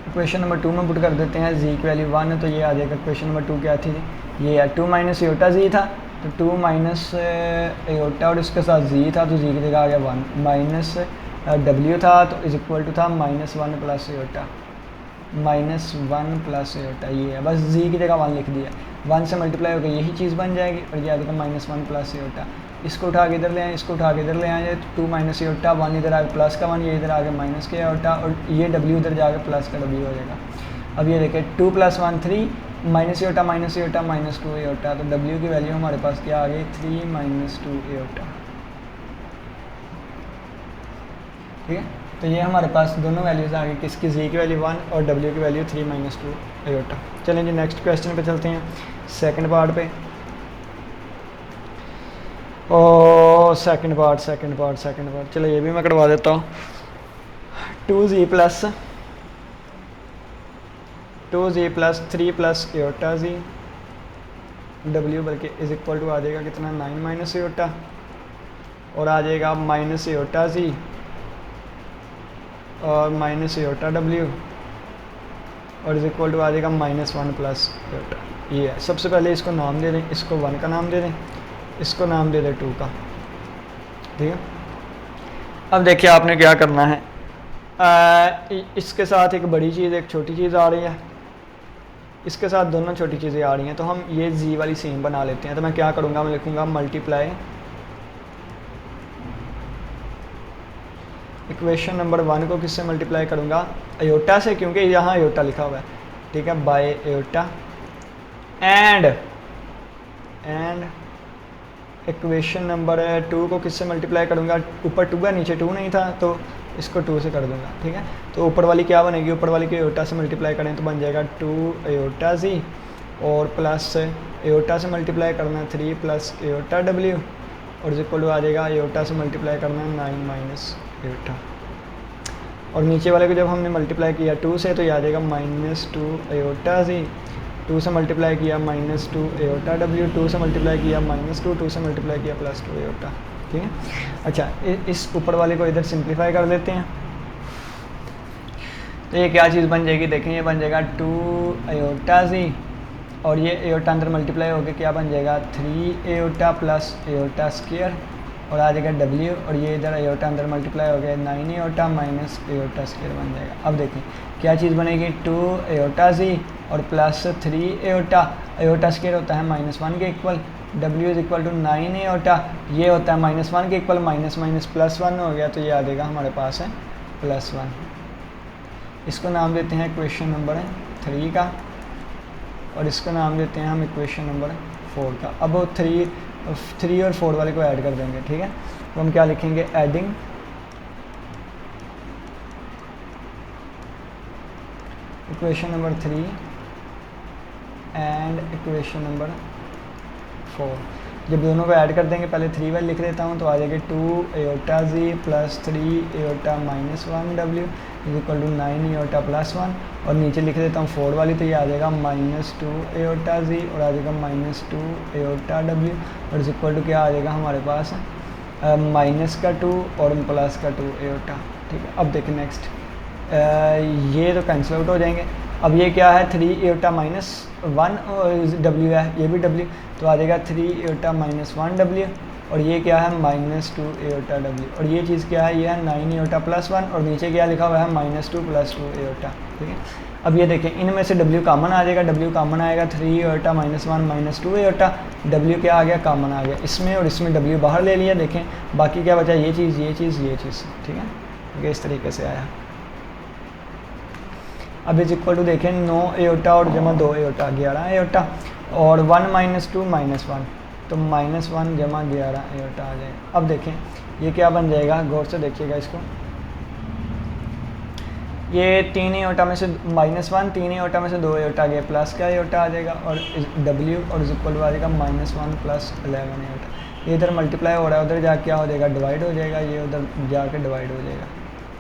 Equation number 2 में पुट कर देते हैं, जी की वैल्यू 1 तो ये आ जाएगा। इक्वेशन नंबर 2 क्या थी, ये है 2 माइनस एयोटा जी था, तो 2 माइनस एयोटा और इसके साथ जी था, तो जी की जगह आ गया 1, माइनस W था तो इज इक्वल टू था -1 प्लस एयोटा, ये है, बस जी की जगह 1 लिख दिया, 1 से मल्टीप्लाई होकर यही चीज़ बन जाएगी, और ये आ जाएगा -1 प्लस एयोटा। इसको उठा के इधर ले आए, इसको उठा के इधर ले आए, 2 माइनस एयोटा, 1 इधर आ गया प्लस का 1, ये इधर आ गया माइनस का एयोटा, और ये W इधर जाकर प्लस का W हो जाएगा। अब ये देखें 2 + 1 3 माइनस एयोटा -2 एयोटा, तो W की वैल्यू हमारे पास क्या आ गई 3 - 2 एयोटा। ठीक है, तो ये हमारे पास दोनों वैल्यूज़ आ गई, किसकी जी की वैल्यू 1 और W की वैल्यू 3 - 2 एयोटा। चलें जी नेक्स्ट क्वेश्चन पे चलते हैं, सेकंड पार्ट पे। ओ सेकंड पार्ट चलो ये भी मैं करवा देता हूँ। 2G प्लस 3 प्लस एयोटा जी W बल्कि इज इक्वल टू आ जाएगा कितना 9 माइनस एयोटा, और आ जाएगा माइनस एयोटा जी और माइनस एयोटा W और इज इक्वल टू आ जाएगा -1 प्लस एयोटा। ये है, सबसे पहले इसको नाम दे दें, इसको 1 का नाम दे दें, इसको नाम दे दें 2 का। ठीक है, अब देखिए आपने क्या करना है, इसके साथ एक बड़ी चीज़ एक छोटी चीज़ आ रही है, इसके साथ दोनों छोटी चीज़ें आ रही हैं, तो हम ये जी वाली सेम बना लेते हैं। तो मैं क्या करूँगा, मैं लिखूँगा मल्टीप्लाई इक्वेशन नंबर 1 को किससे मल्टीप्लाई करूँगा, एयोटा से, क्योंकि यहाँ एयोटा लिखा हुआ है। ठीक है, by iota and equation number 2 को किससे मल्टीप्लाई करूँगा, ऊपर 2 है नीचे 2 नहीं था तो इसको 2 से कर दूँगा, ठीक है। तो ऊपर वाली क्या बनेगी, ऊपर वाली को एयोटा से मल्टीप्लाई करें तो बन जाएगा 2 एयोटा जी, और प्लस एयोटा से मल्टीप्लाई करना है 3 प्लस एयोटा डब्ल्यू, और इक्वल आ जाएगा एयोटा से मल्टीप्लाई करना है 9 माइनस एयोटा, और नीचे वाले को जब हमने मल्टीप्लाई किया 2 से तो ये आ जाएगा -2 एयोटा जी, 2 से मल्टीप्लाई किया -2 एयोटा डब्ल्यू, 2 से मल्टीप्लाई किया -2, 2 से मल्टीप्लाई किया +2 एयोटा, ठीक है। अच्छा, इस ऊपर वाले को इधर सिंप्लीफाई कर देते हैं तो ये क्या चीज़ बन जाएगी, देखें ये बन जाएगा 2 एयोटा जी, और ये एयोटा अंदर मल्टीप्लाई होकर क्या बन जाएगा 3 एयोटा प्लस एयोटा स्क्वायर, और आ जाएगा डब्ल्यू, और ये इधर एयोटा अंदर मल्टीप्लाई हो गया 9 एयोटा माइनस एयोटा स्क्वायर बन जाएगा। अब देखें क्या चीज़ बनेगी 2 एयोटा जी और प्लस 3 एयोटा, एयोटा स्क्वायर होता है -1 के equal, W is equal to 9 iota, ये होता है -1 के इक्वल, माइनस माइनस +1 हो गया तो ये आ जाएगा हमारे पास है +1। इसको नाम देते हैं इक्वेशन नंबर 3 का, और इसका नाम देते हैं हम इक्वेशन नंबर 4 का। अब वो 3 और 4 वाले को ऐड कर देंगे, ठीक है। तो हम क्या लिखेंगे, adding equation number 3 and equation number 4। जब दोनों को ऐड कर देंगे, पहले 3 वाले लिख देता हूँ तो आ जाएगी 2 iota G plus 3 iota -1 W is equal to 9 iota +1, और नीचे लिख देता हूँ 4 वाली तो ये आ जाएगा -2 एयोटा जी और आ जाएगा -2 एयोटा डब्ल्यू, और इज इक्वल टू क्या आ जाएगा हमारे पास -2 और +2 एयोटा, ठीक है। अब देखिए नेक्स्ट, ये तो कैंसिल आउट हो जाएंगे। अब ये क्या है 3 एयोटा -1 डब्ल्यू है, ये भी डब्ल्यू, तो आ जाएगा 3 एयोटा -1 डब्ल्यू, और ये क्या है -2 एयोटा डब्ल्यू, और ये चीज़ क्या है, ये है 9 एयोटा +1, और नीचे क्या लिखा हुआ है -2 +2 एयोटा, ठीक है। अब ये देखें इनमें से W कॉमन आ जाएगा, W कॉमन आएगा 3 एयोटा -1 -2 एयोटा, W क्या आ गया, कॉमन आ गया इसमें, और इसमें W बाहर ले लिया। देखें बाकी क्या बचा, ये चीज़ ये चीज़ ये चीज़, ठीक है, ठीक है, इस तरीके से आया। अब इज इक्वल टू देखें 9 एयोटा और जमा 2 एयोटा 11 एयोटा, और 1 - 2 -1 तो -1 जमा 11 एयोटा आ जाएगा। अब देखें ये क्या बन जाएगा, गौर से देखिएगा इसको, ये 3 एयोटा में से -1, 3 एयोटा में से 2 एयोटा गया, प्लस का एयोटा आ जाएगा, और W और इज इक्वल टू आ जाएगा -1 + 11 एयोटा। ये इधर मल्टीप्लाई हो रहा है, उधर जाके क्या हो जाएगा, डिवाइड हो जाएगा, ये उधर जाके डिवाइड हो जाएगा।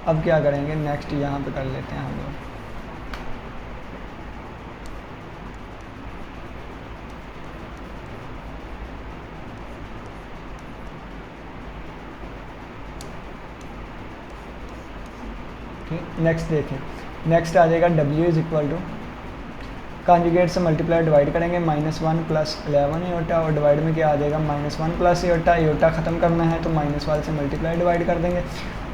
अब क्या करेंगे, नेक्स्ट यहाँ पे कर लेते हैं हम लोग, नेक्स्ट देखें, नेक्स्ट आ जाएगा W is equal to conjugate से मल्टीप्लाई डिवाइड करेंगे -1 + 11 एयोटा, और डिवाइड में क्या आ जाएगा -1 + एयोटा, एयोटा ख़त्म करना है तो -1 से मल्टीप्लाई डिवाइड कर देंगे।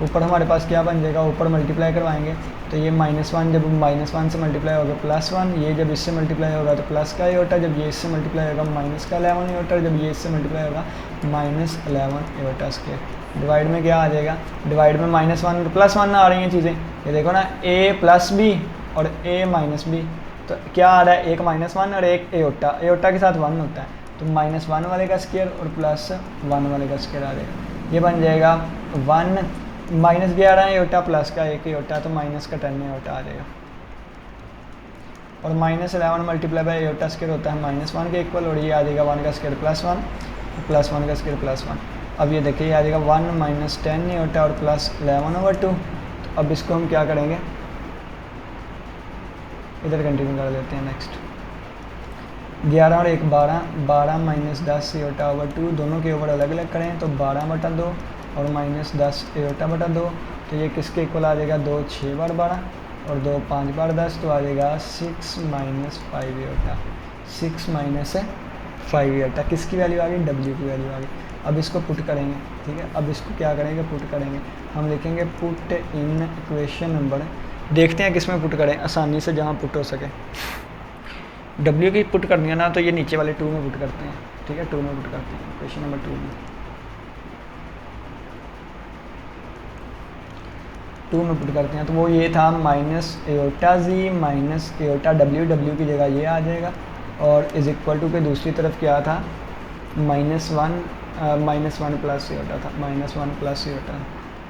ऊपर हमारे पास क्या बन जाएगा, ऊपर मल्टीप्लाई करवाएंगे तो ये -1 जब -1 से मल्टीप्लाई होगा +1, ये जब इससे मल्टीप्लाई होगा तो प्लस का एयोटा, जब ये इससे मल्टीप्लाई होगा -11 एयोटा, जब ये इससे मल्टीप्लाई होगा -11 एयोटा स्क्वायर। डिवाइड में क्या आ जाएगा, डिवाइड में -1 और +1 आ रही हैं चीज़ें, ये देखो ना, A + B और A - B, तो क्या आ रहा है, एक -1 और एक एयोटा, एयोटा के साथ 1 होता है, तो -1 वाले का स्क्वायर और +1 वाले का स्क्वायर आ जाएगा। ये बन जाएगा 1 -11 एयोटा प्लस का 1 एयोटा, तो -10 एयोटा आ जाएगा, और -11 मल्टीप्लाई बाय एयोटा स्क्वायर होता है -1 के इक्वल, और ये आ जाएगा 1 का स्क्वायर +1 +1 का स्क्वायर +1। अब ये देखिए ये आ जाएगा 1 - 10 एयोटा और +11/2। तो अब इसको हम क्या करेंगे, इधर कंटिन्यू कर देते हैं। नेक्स्ट 11 और 1 12, 12 - 10 एयोटा/2, दोनों के ओवर अलग अलग करें तो 12/2 और -10 एयोटा/2, तो ये किसके इक्वल आ जाएगा, 2 6 बार 12 और 2 5 बार 10, तो आ जाएगा 6 - 5 एयोटा, 6 - 5 एयोटा, किसकी वैल्यू आ गई, W की वैल्यू आ गई। अब इसको पुट करेंगे, ठीक है, अब इसको क्या करेंगे, पुट करेंगे, हम लिखेंगे पुट इन इक्वेशन नंबर, देखते हैं किस में पुट करें आसानी से, जहाँ पुट हो सके। W की पुट करनी है ना, तो ये नीचे वाले 2 में पुट करते हैं, ठीक है, 2 में पुट करते हैं, इक्वेशन नंबर 2 में, 2 में पुट करते हैं। तो वो ये था -एयोटा जी -एयोटा W, W की जगह ये आ जाएगा, और इज इक्वल टू के दूसरी तरफ क्या था, -1 -1 प्लस एयोटा था, -1 प्लस एयोटा,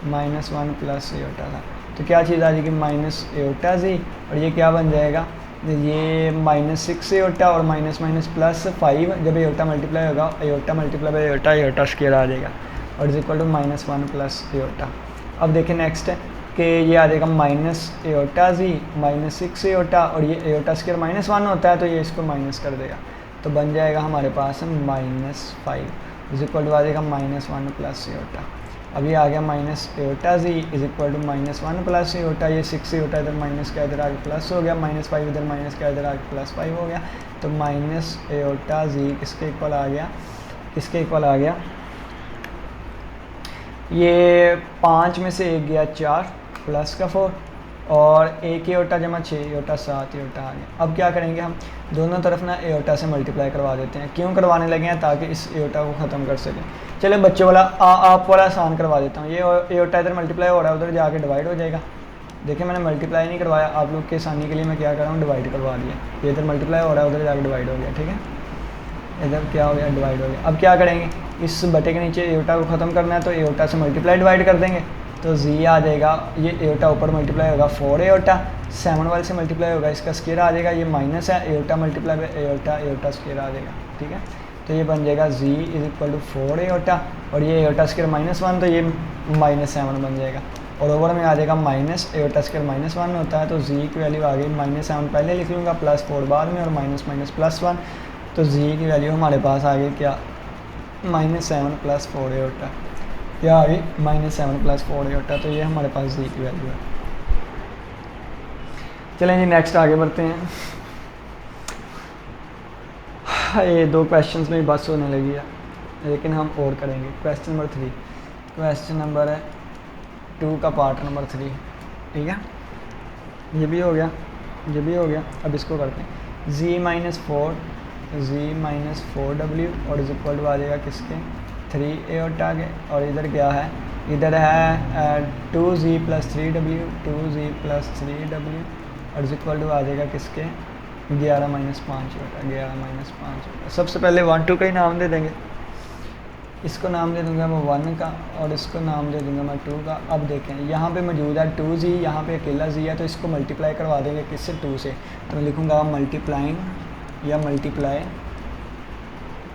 -1 प्लस एयोटा था। तो क्या चीज़ आ जाएगी माइनस एयोटा जी, और ये क्या बन जाएगा, ये -6 एयोटा और माइनस माइनस प्लस 5, जब एयोटा मल्टीप्लाई होगा iota multiply by iota, iota square आ जाएगा और is equal to -1 plus iota. अब देखिए नेक्स्ट है कि ये आ जाएगा माइनस एयोटा जी, -6 एयोटा, और ये एयोटा स्क्वायर -1 होता है तो ये इसको माइनस कर देगा, तो बन जाएगा हमारे पास -5 इज इक्वल टू आ जाएगा -1 प्लस एयोटा। अभी आ गया minus iota G is equal to -1 plus iota, ये 6 एयोटा इधर माइनस का इधर आगे प्लस हो गया, -5 इधर माइनस का इधर आगे +5 हो गया, तो माइनस एयोटा जी किसके इक्वल आ गया, किसके इक्वल आ गया, ये 5 में से 1 गया 4 प्लस का 4 और 1 एयोटा जमा 6 एयोटा 7 एयोटा आ गया। अब क्या करेंगे, हम दोनों तरफ ना एयोटा से मल्टीप्लाई करवा देते हैं। क्यों करवाने लगे हैं, ताकि इस एयोटा को ख़त्म कर सकें। चलिए बच्चों वाला आप वाला आसान करवा देता हूँ। ये एयोटा इधर मल्टीप्लाई हो रहा है, उधर जाके डिवाइड हो जाएगा। देखिए मैंने मल्टीप्लाई नहीं करवाया, आप लोग के आसानी के लिए मैं क्या कर रहा हूँ, डिवाइड करवा दिया। ये इधर मल्टीप्लाई हो रहा है, उधर जाके डिवाइड हो गया, ठीक है, इधर क्या हो गया, डिवाइड हो गया। अब क्या करेंगे, इस बटे के नीचे एयोटा को ख़त्म करना है, तो एयोटा से मल्टीप्लाई डिवाइड कर देंगे, तो जी आ जाएगा। ये एयोटा ऊपर मल्टीप्लाई होगा 4 एयोटा, 7 वाले से मल्टीप्लाई होगा, इसका स्क्वायर आ जाएगा, ये माइनस है, iota multiply by iota, iota square आ जाएगा, ठीक है। तो ये बन जाएगा z is equal to 4 iota, और ये एयोटा स्क्वायर -1, तो ये -7 बन जाएगा, और ओवर में आ जाएगा माइनस एयोटा स्क्वायर -1 होता है, तो जी की वैल्यू आ गई -7 पहले लिख लूँगा, +4 बाद में, और माइनस माइनस +1, तो जी की वैल्यू हमारे पास आ गई क्या, -7 + 4 एयोटा, क्या आ गई -7 + 4 एयोटा, तो ये हमारे पास जी की वैल्यू है। चलें जी नेक्स्ट आगे बढ़ते हैं। ये 2 क्वेश्चंस में बस होने लगी है, लेकिन हम और करेंगे। क्वेश्चन नंबर 3, क्वेश्चन नंबर है 2 का पार्ट नंबर 3, ठीक है, ये भी हो गया, ये भी हो गया। अब इसको करते हैं, z - 4w और इज इक्वल टू आ जाएगा किसके, 3 एयोटा के, और इधर क्या है, इधर है 2z + 3w, 2z + 3w, और इज इक्वल टू आ जाएगा किसके, 11 - 5 एयोटा, 11 - 5 एयोटा। सबसे पहले 1 2 का ही नाम दे देंगे, इसको नाम दे दूंगा मैं 1 का, और इसको नाम दे दूंगा मैं 2 का। अब देखें यहाँ पे मौजूद है 2z, यहाँ पे अकेला z है, तो इसको मल्टीप्लाई करवा देंगे किससे, 2 से, तो मैं लिखूँगा मल्टीप्लाइंग या मल्टीप्लाई,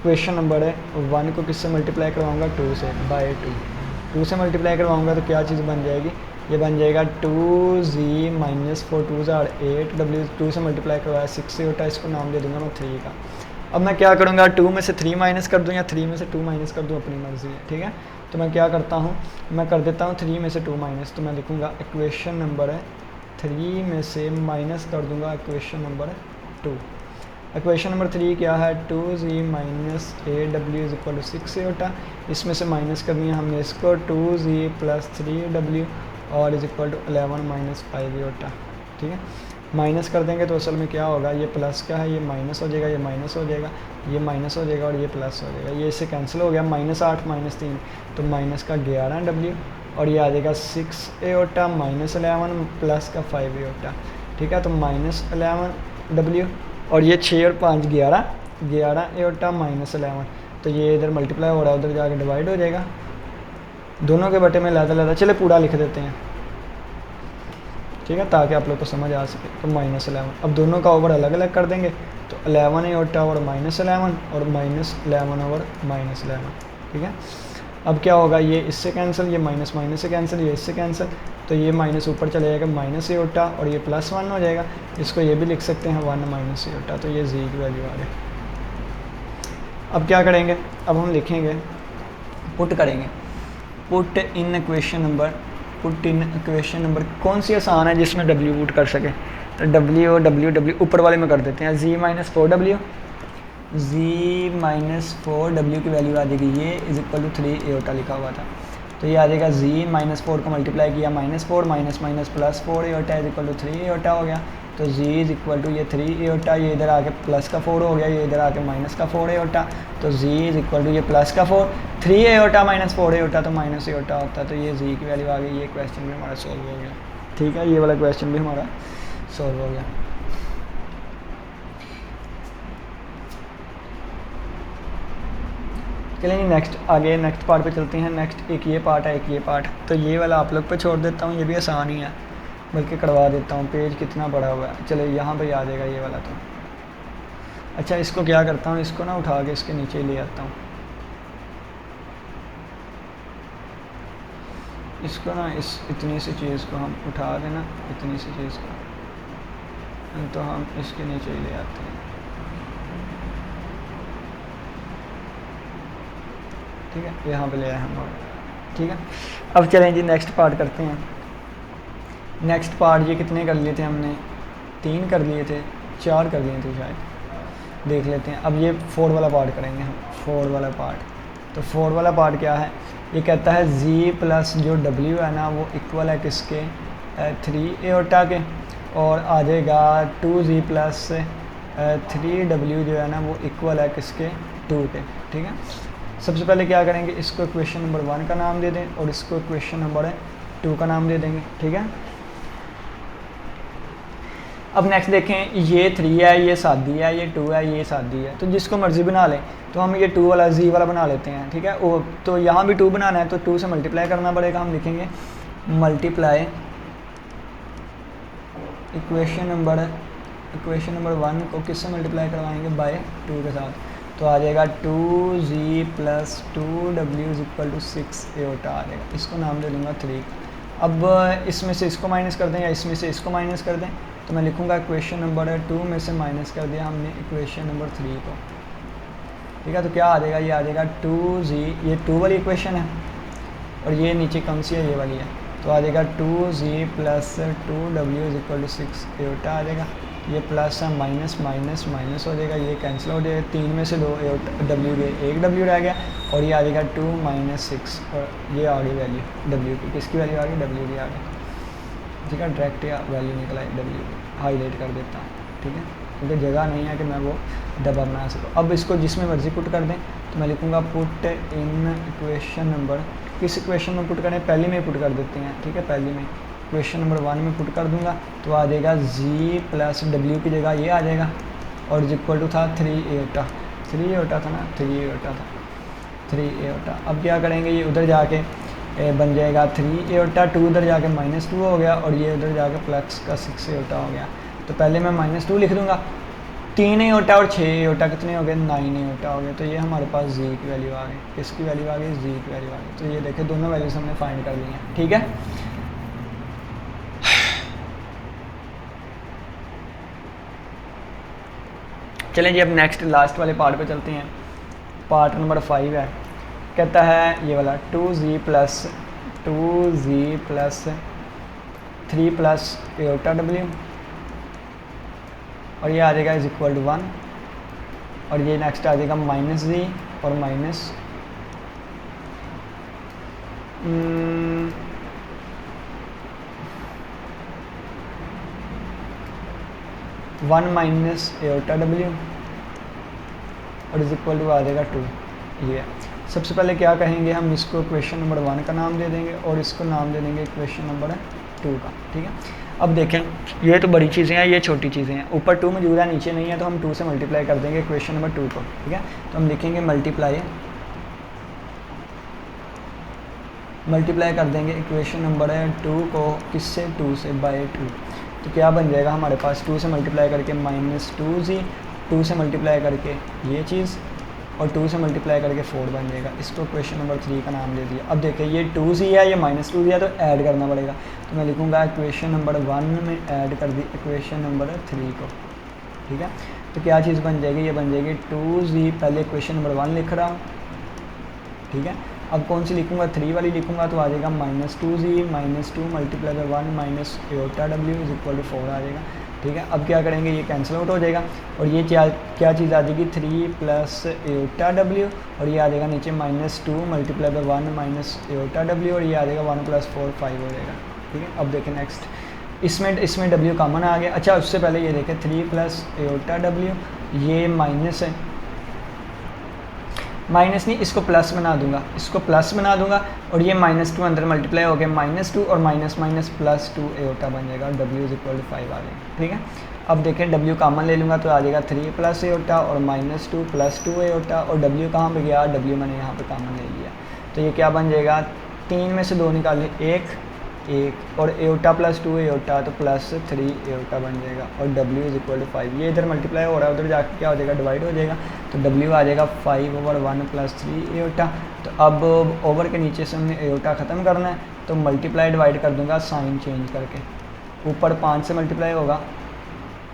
क्वेश्चन नंबर है 1 को किससे मल्टीप्लाई करवाऊँगा, 2 से, बाय 2 से मल्टीप्लाई करवाऊँगा, तो क्या चीज़ बन जाएगी, ये बन जाएगा 2z - 4 2 8 w, 2 से मल्टीप्लाई करवाया 6 एयोटा, इसको नाम दे दूंगा मैं 3 का। अब मैं क्या करूँगा, 2 में से 3 माइनस कर दूँ या 3 में से 2 माइनस कर दूँ, अपनी मर्ज़ी है, ठीक है। तो मैं क्या करता हूँ, मैं कर देता हूँ 3 में से 2 माइनस, तो मैं लिखूँगा इक्वेशन नंबर है 3 में से माइनस कर दूँगा इक्वेशन नंबर 2। इक्वेशन नंबर 3 क्या है, 2z - 8w is equal to 6 aorta, इसमें से माइनस करनी है हमने इसको, 2z + 3w और इज इक्वल टू 11 - 5 एयोटा, ठीक है। माइनस कर देंगे तो असल में क्या होगा, ये प्लस का है, ये माइनस हो जाएगा, ये माइनस हो जाएगा, ये माइनस हो जाएगा, और ये प्लस हो जाएगा, ये इससे कैंसिल हो गया, -8 - 3, तो माइनस का 11w, और ये आ जाएगा 6 एयोटा -11 प्लस का 5 एयोटा, ठीक है। तो -11w, और ये 6 और 5 11 एयोटा -11, तो ये इधर मल्टीप्लाई हो रहा है, उधर जाके डिवाइड हो जाएगा, दोनों के बटे में लादा चले पूरा लिख देते हैं, ठीक है, ताकि आप लोग को समझ आ सके। तो -11, अब दोनों का ओवर अलग अलग कर देंगे, तो 11 एयोटा और -11 और -11 और -11, ठीक है। अब क्या होगा, ये इससे कैंसिल, ये माइनस माइनस से कैंसिल, ये इससे कैंसिल, तो ये माइनस ऊपर चले जाएगा माइनस एयोटा, और ये +1 हो जाएगा, इसको ये भी लिख सकते हैं 1 - एयोटा, तो ये जी की वैल्यू आ गई। अब क्या करेंगे, अब हम लिखेंगे, पुट करेंगे, पुट इन इक्वेशन नंबर, कौन सी आसान है जिसमें w पुट कर सके, तो w ऊपर वाले में कर देते हैं, z - 4w, z - 4w की वैल्यू आ जाएगी, ये इज इक्वल टू 3 एयोटा लिखा हुआ था, तो ये आ जाएगा z - 4 को मल्टीप्लाई किया -4 minus +4 iota is equal to 3 iota हो गया, तो z इज इक्वल टू ये 3 एयोटा, ये इधर आके प्लस का 4 हो गया, ये इधर आके माइनस का 4 एयोटा, तो z इज इक्वल टू ये प्लस का 4, 3 एयोटा -4 एयोटा, तो माइनस एयोटा होता है, तो ये z की वैल्यू आ गई। ये क्वेश्चन भी हमारा सॉल्व हो गया, ठीक है, ये वाला क्वेश्चन भी हमारा सॉल्व हो गया। चलिए जी नेक्स्ट आगे नेक्स्ट पार्ट पे चलते हैं। नेक्स्ट एक ये पार्ट है, एक ये पार्ट। तो ये वाला आप लोग पे छोड़ देता हूँ, ये भी आसान ही है, बल्कि करवा देता हूँ। पेज कितना बड़ा हुआ है, चलो यहाँ पे आ जाएगा ये वाला। तो अच्छा, इसको क्या करता हूँ, इसको ना उठा के इसके नीचे ले आता हूँ। इसको ना इस इतनी सी चीज़ को हम उठा के ना, इतनी सी चीज़ को तो हम इसके नीचे ही ले आते हैं। ठीक है, यहाँ पे ले आए हम। ठीक है, अब चलें जी नेक्स्ट पार्ट करते हैं। नेक्स्ट पार्ट ये कितने कर लिए थे हमने, 3 कर लिए थे, 4 कर लिए थे शायद, देख लेते हैं। अब ये 4 वाला पार्ट करेंगे हम, 4 वाला पार्ट। तो 4 वाला पार्ट क्या है, ये कहता है z प्लस जो w है ना वो इक्वल है किसके, 3 एओर्टा के, और आ जाएगा 2z प्लस 3w जो है ना वो इक्वल है किसके, 2 के। ठीक है, सबसे पहले क्या करेंगे, इसको इक्वेशन नंबर 1 का नाम दे दें और इसको इक्वेशन नंबर 2 का नाम दे देंगे। ठीक है, अब नेक्स्ट देखें, ये 3 है, ये सादी है, ये 2 है, ये सादी है। तो जिसको मर्ज़ी बना लें, तो हम ये 2 वाला z वाला बना लेते हैं। ठीक है, वो तो यहाँ भी 2 बनाना है तो 2 से मल्टीप्लाई करना पड़ेगा। हम लिखेंगे मल्टीप्लाई इक्वेशन नंबर 1 को किससे मल्टीप्लाई करवाएंगे, बाय 2 के साथ। तो आ जाएगा 2z plus 2w is equal to 6 iota आ जाएगा। इसको नाम दे दूँगा 3। अब इसमें से इसको माइनस कर दें या इसमें से इसको माइनस कर दें, तो मैं लिखूँगा इक्वेशन नंबर 2 में से माइनस कर दिया हमने इक्वेशन नंबर 3 को। ठीक है, तो क्या आ जाएगा, ये आ जाएगा 2z, ये 2 वाली इक्वेशन है और ये नीचे कौन सी है, ये वाली है। तो आ जाएगा 2z plus 2w is equal to 6 iota आ जाएगा। ये प्लस है, माइनस माइनस माइनस हो जाएगा, ये कैंसिल हो जाएगा। 3 में से 2 w गए, 1 w रह गया और ये आ जाएगा 2 माइनस 6 और ये आ गई वैल्यू w की। किसकी वैल्यू आ गई, w की आ गई। ठीक है, डायरेक्ट वैल्यू निकला है w की, हाईलाइट कर देता हूँ। ठीक है, क्योंकि जगह नहीं है कि मैं वो दबा बना सकूँ। अब इसको जिसमें मर्ज़ी पुट कर दें, तो मैं लिखूँगा पुट इन इक्वेशन नंबर, किस इक्वेशन में पुट करें, पहली में पुट कर देते हैं। ठीक है, पहली में इक्वेशन नंबर 1 में पुट कर दूंगा, तो आ जाएगा z प्लस w की जगह ये आ जाएगा और इज इक्वल टू था 3 एओर्टा, 3 एओर्टा था ना, 3 एओर्टा था, 3 एओर्टा। अब क्या करेंगे, ये उधर जाके बन जाएगा 3 एओर्टा, 2 उधर जाके -2 हो गया और ये उधर जाके प्लस का 6 एओर्टा हो गया। तो पहले मैं -2 लिख दूँगा, 3 एओर्टा और 6 एओर्टा कितने हो गए, 9 एओर्टा हो गए। तो ये हमारे पास z की वैल्यू आ गई, किसकी वैल्यू आ गई, z की वैल्यू आ गई। तो ये देखें दोनों वैल्यूज हमने फाइंड कर ली हैं। ठीक है, चलें जी अब नेक्स्ट लास्ट वाले पार्ट पे चलते हैं। पार्ट नंबर 5 है, कहता है ये वाला 2z plus 3 plus aorta w और ये आ जाएगा इज इक्वल टू 1 और ये नेक्स्ट आ जाएगा -z और माइनस 1 माइनस एओर्टा w और इज इक्वल टू आ जाएगा 2। ये सबसे पहले क्या कहेंगे, हम इसको इक्वेशन नंबर 1 का नाम दे देंगे और इसको नाम दे देंगे इक्वेशन नंबर 2 का। ठीक है, अब देखें ये तो बड़ी चीज़ें हैं, ये छोटी चीज़ें हैं। ऊपर 2 मौजूद है, नीचे नहीं है, तो हम 2 से मल्टीप्लाई कर देंगे इक्वेशन नंबर 2 को। ठीक है, तो हम लिखेंगे मल्टीप्लाई कर देंगे इक्वेशन नंबर 2 को किससे, 2 से, बाय 2। तो क्या बन जाएगा हमारे पास, 2 से मल्टीप्लाई करके -2z, 2 से मल्टीप्लाई करके ये चीज़ और 2 से मल्टीप्लाई करके 4 बन जाएगा। इसको क्वेश्चन नंबर 3 का नाम दे दिया। अब देखिए ये 2z है, ये -2z है, तो ऐड करना पड़ेगा। तो मैं लिखूँगा इक्वेशन नंबर 1 में ऐड कर दी इक्वेशन नंबर 3 को। ठीक है, तो क्या चीज़ बन जाएगी, ये बन जाएगी 2z, पहले इक्वेशन नंबर 1 लिख रहा हूँ। ठीक है, अब कौन सी लिखूँगा, 3 वाली लिखूँगा, तो आ जाएगा -2z -2 multiply by 1 minus iota w is equal to 4 आ जाएगा। ठीक है, अब क्या करेंगे, ये कैंसिल आउट हो जाएगा और ये क्या चीज़ आ जाएगी, 3 प्लस एओर्टा w और ये आ जाएगा नीचे -2 multiply by 1 minus iota w और ये आ जाएगा 1 + 4 5 हो जाएगा। ठीक है, अब देखें नेक्स्ट, इसमें w कॉमन आ गया। अच्छा, उससे पहले ये देखें 3 प्लस एओर्टा w, ये माइनस है, माइनस नहीं, इसको प्लस बना दूंगा, इसको प्लस बना दूंगा और ये -2 अंदर मल्टीप्लाई हो गया, -2 और माइनस माइनस +2 एओर्टा बन जाएगा और w इज इक्वल टू 5 आ जाएगा। ठीक है, अब देखें W कॉमन ले लूँगा तो आ जाएगा 3 प्लस एटा और -2 प्लस 2 एटा, और W कहाँ पे गया, W मैंने यहाँ पे कॉमन ले लिया। तो ये क्या बन जाएगा, 3 में से 2 निकाले, 1 और एटा प्लस 2 एटा तो प्लस 3 एटा बन जाएगा, और W इज इक्वल टू 5। ये इधर मल्टीप्लाई हो रहा है, उधर जाके क्या हो जाएगा, डिवाइड हो जाएगा। तो W आ जाएगा 5/1 प्लस 3 एटा। तो अब ओवर के नीचे से हमने एटा ख़त्म करना है, तो मल्टीप्लाई डिवाइड कर दूंगा साइन चेंज करके। ऊपर 5 से मल्टीप्लाई होगा,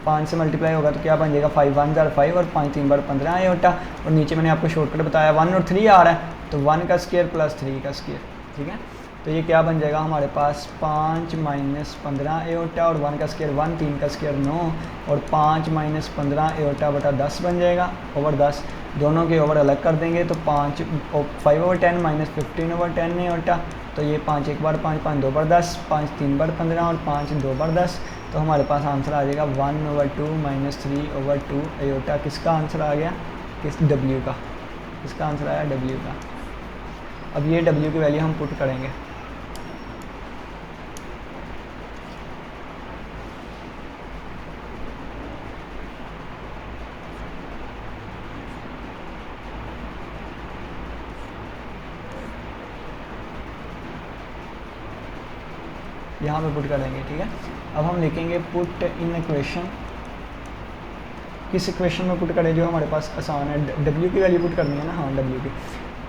5 से मल्टीप्लाई होगा तो क्या बन जाएगा, 5 1 जार 5 और 5 3 बार 15 एटा। और नीचे मैंने आपको शॉर्टकट बताया 1 और 3 आ रहा है, तो 1 का स्क्वायर प्लस 3 का स्क्वायर, ठीक है। तो ये क्या बन जाएगा हमारे पास, 5 माइनस 15 एटा और 1 का स्क्वायर 1, 3 का स्क्वायर 9 और 5 माइनस 15 एटा बटा 10 बन जाएगा ओवर 10। दोनों के ओवर अलग कर देंगे तो 5/10 माइनस 15/10 एटा। तो ये 5 1 बार 5 5 2 बार 10, 5 3 बार 15 और 5 2 बार 10। तो हमारे पास आंसर आ जाएगा 1/2 माइनस 3/2 एटा। किसका आंसर आ गया, किस W का, किसका आंसर आया, W का। अब ये W की वैल्यू हम पुट करेंगे। यहाँ पे पुट करेंगे, ठीक है। अब हम लिखेंगे पुट इन इक्वेशन। किस इक्वेशन में पुट करें, जो हमारे पास आसान है, W की वैल्यू पुट करनी है ना, हाँ W की।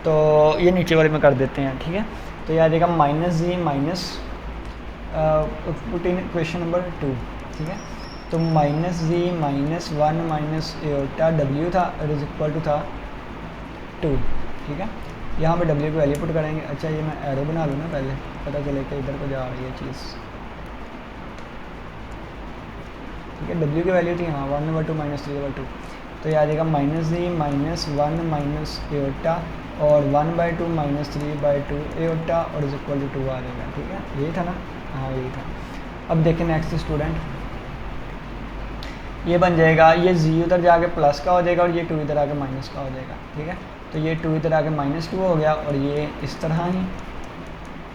तो ये नीचे वाले में कर देते हैं, ठीक है। तो ये आ जाएगा -z minus put in equation number 2, ठीक है। तो -z माइनस 1 माइनस एटा W था, इज इक्वल टू था 2, ठीक है। यहाँ पे W की वैल्यू पुट करेंगे। अच्छा ये मैं एरो बना लूँ ना पहले, पता चले कि इधर को जा रही है चीज़, ठीक है। W की वैल्यू थी हाँ 1/2 माइनस 3/2। तो ये आ जाएगा -z माइनस 1 माइनस एटा और 1/2 माइनस 3/2 एटा और इज इक्वल टू 2 आ जाएगा, ठीक है। यही था ना, हाँ यही था। अब देखें नेक्स्ट स्टूडेंट, ये बन जाएगा, ये z उधर जाके प्लस का हो जाएगा और ये 2 इधर आके माइनस का हो जाएगा, ठीक है। तो ये 2 इधर आके -2 हो गया और ये इस तरह ही,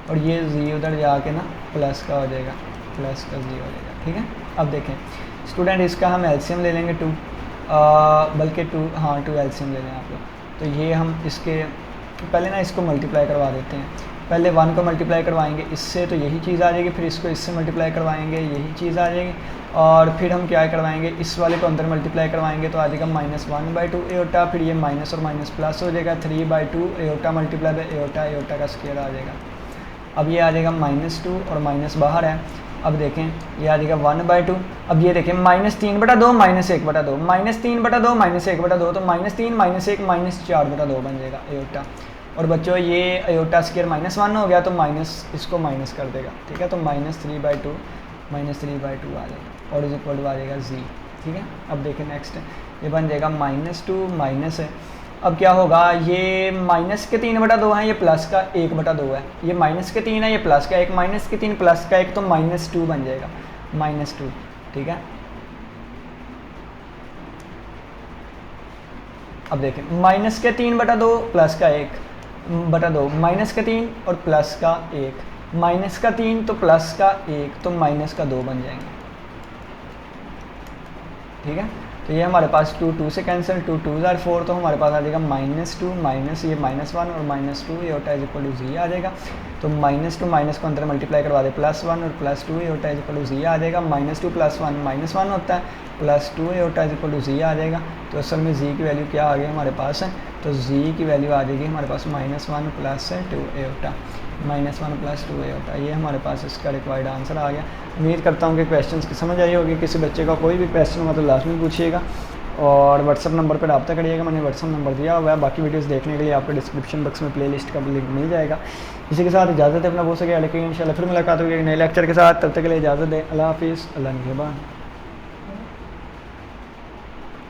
और ये z उधर जाके ना प्लस का हो जाएगा, प्लस का z हो जाएगा, ठीक है। अब देखें स्टूडेंट, इसका हम एलसीएम ले लेंगे 2, बल्कि 2 हाँ 2 एलसीएम ले लें आप लोग। तो ये हम इसके पहले ना इसको मल्टीप्लाई करवा देते हैं। पहले 1 को मल्टीप्लाई करवाएंगे इससे तो यही चीज़ आ जाएगी, फिर इसको इससे मल्टीप्लाई करवाएंगे यही चीज़ आ जाएगी, और फिर हम क्या करवाएंगे, इस वाले को अंदर मल्टीप्लाई करवाएंगे तो आ जाएगा -1/2 एटा। फिर ये माइनस और माइनस प्लस हो जाएगा, 3/2 एटा मल्टीप्लाई बाई एटा, एटा का स्क्वायर आ जाएगा। अब ये आ जाएगा -2 और माइनस बाहर है। अब देखें ये आ जाएगा 1/2। अब ये देखें -3/2 -1/2 -3/2 -1/2, तो -3 -1 -4/2 बन जाएगा एटा। और बच्चों ये एटा स्क्वायर -1 हो गया तो माइनस इसको माइनस कर देगा, ठीक है। तो -3/2 आ जाएगा और इज इक्वल टू आ जाएगा z, ठीक है। अब देखें नेक्स्ट ये बन जाएगा -2 माइनस है। अब क्या होगा, ये माइनस के 3/2 है, ये प्लस का 1/2 है। ये माइनस के 3 है, ये प्लस का 1, माइनस के 3 प्लस का 1, तो -2 बन जाएगा, -2, ठीक है। अब देखें माइनस के 3/2 प्लस का 1/2, माइनस का 3 और प्लस का 1, माइनस का 3 तो प्लस का 1 तो माइनस का 2 बन जाएंगे, ठीक है। तो ये हमारे पास 2 से कैंसिल, 2 2 जार 4, तो हमारे पास आ जाएगा -2 माइनस ये -1 और -2 एटा इज इक्वल टू z आ जाएगा। तो -2 माइनस को अंदर मल्टीप्लाई करवा दे, +1 और +2 एटा इज इक्वल टू z आ जाएगा। -2 + 1 -1 होता है, +2 एटा इज इक्वल टू z आ जाएगा। तो असल में z की वैल्यू क्या आ गई हमारे पास है, तो z की वैल्यू आ जाएगी हमारे पास -1 + 2 एटा, -1 + 2 एटा। ये हमारे पास इसका रिक्वायर्ड आंसर आ गया। उम्मीद करता हूँ कि क्वेश्चंस की समझ आई होगी। किसी बच्चे का कोई भी क्वेश्चन होगा तो लाजमी पूछिएगा और व्हाट्सअप नंबर पर रब्ता करिएगा, मैंने व्हाट्सअप नंबर दिया हुआ है। बाकी वीडियोस देखने के लिए आपको डिस्क्रिप्शन बॉक्स में प्लेलिस्ट का लिंक मिल जाएगा। इसी के साथ इजाज़त है, अपना बहुत सके, लेकिन इंशाल्लाह फिर मुलाकात होगी नए लेक्चर के साथ। तब तक के लिए इजाज़त दें, अल्लाह हाफिज़, अल्लाह निगहबान।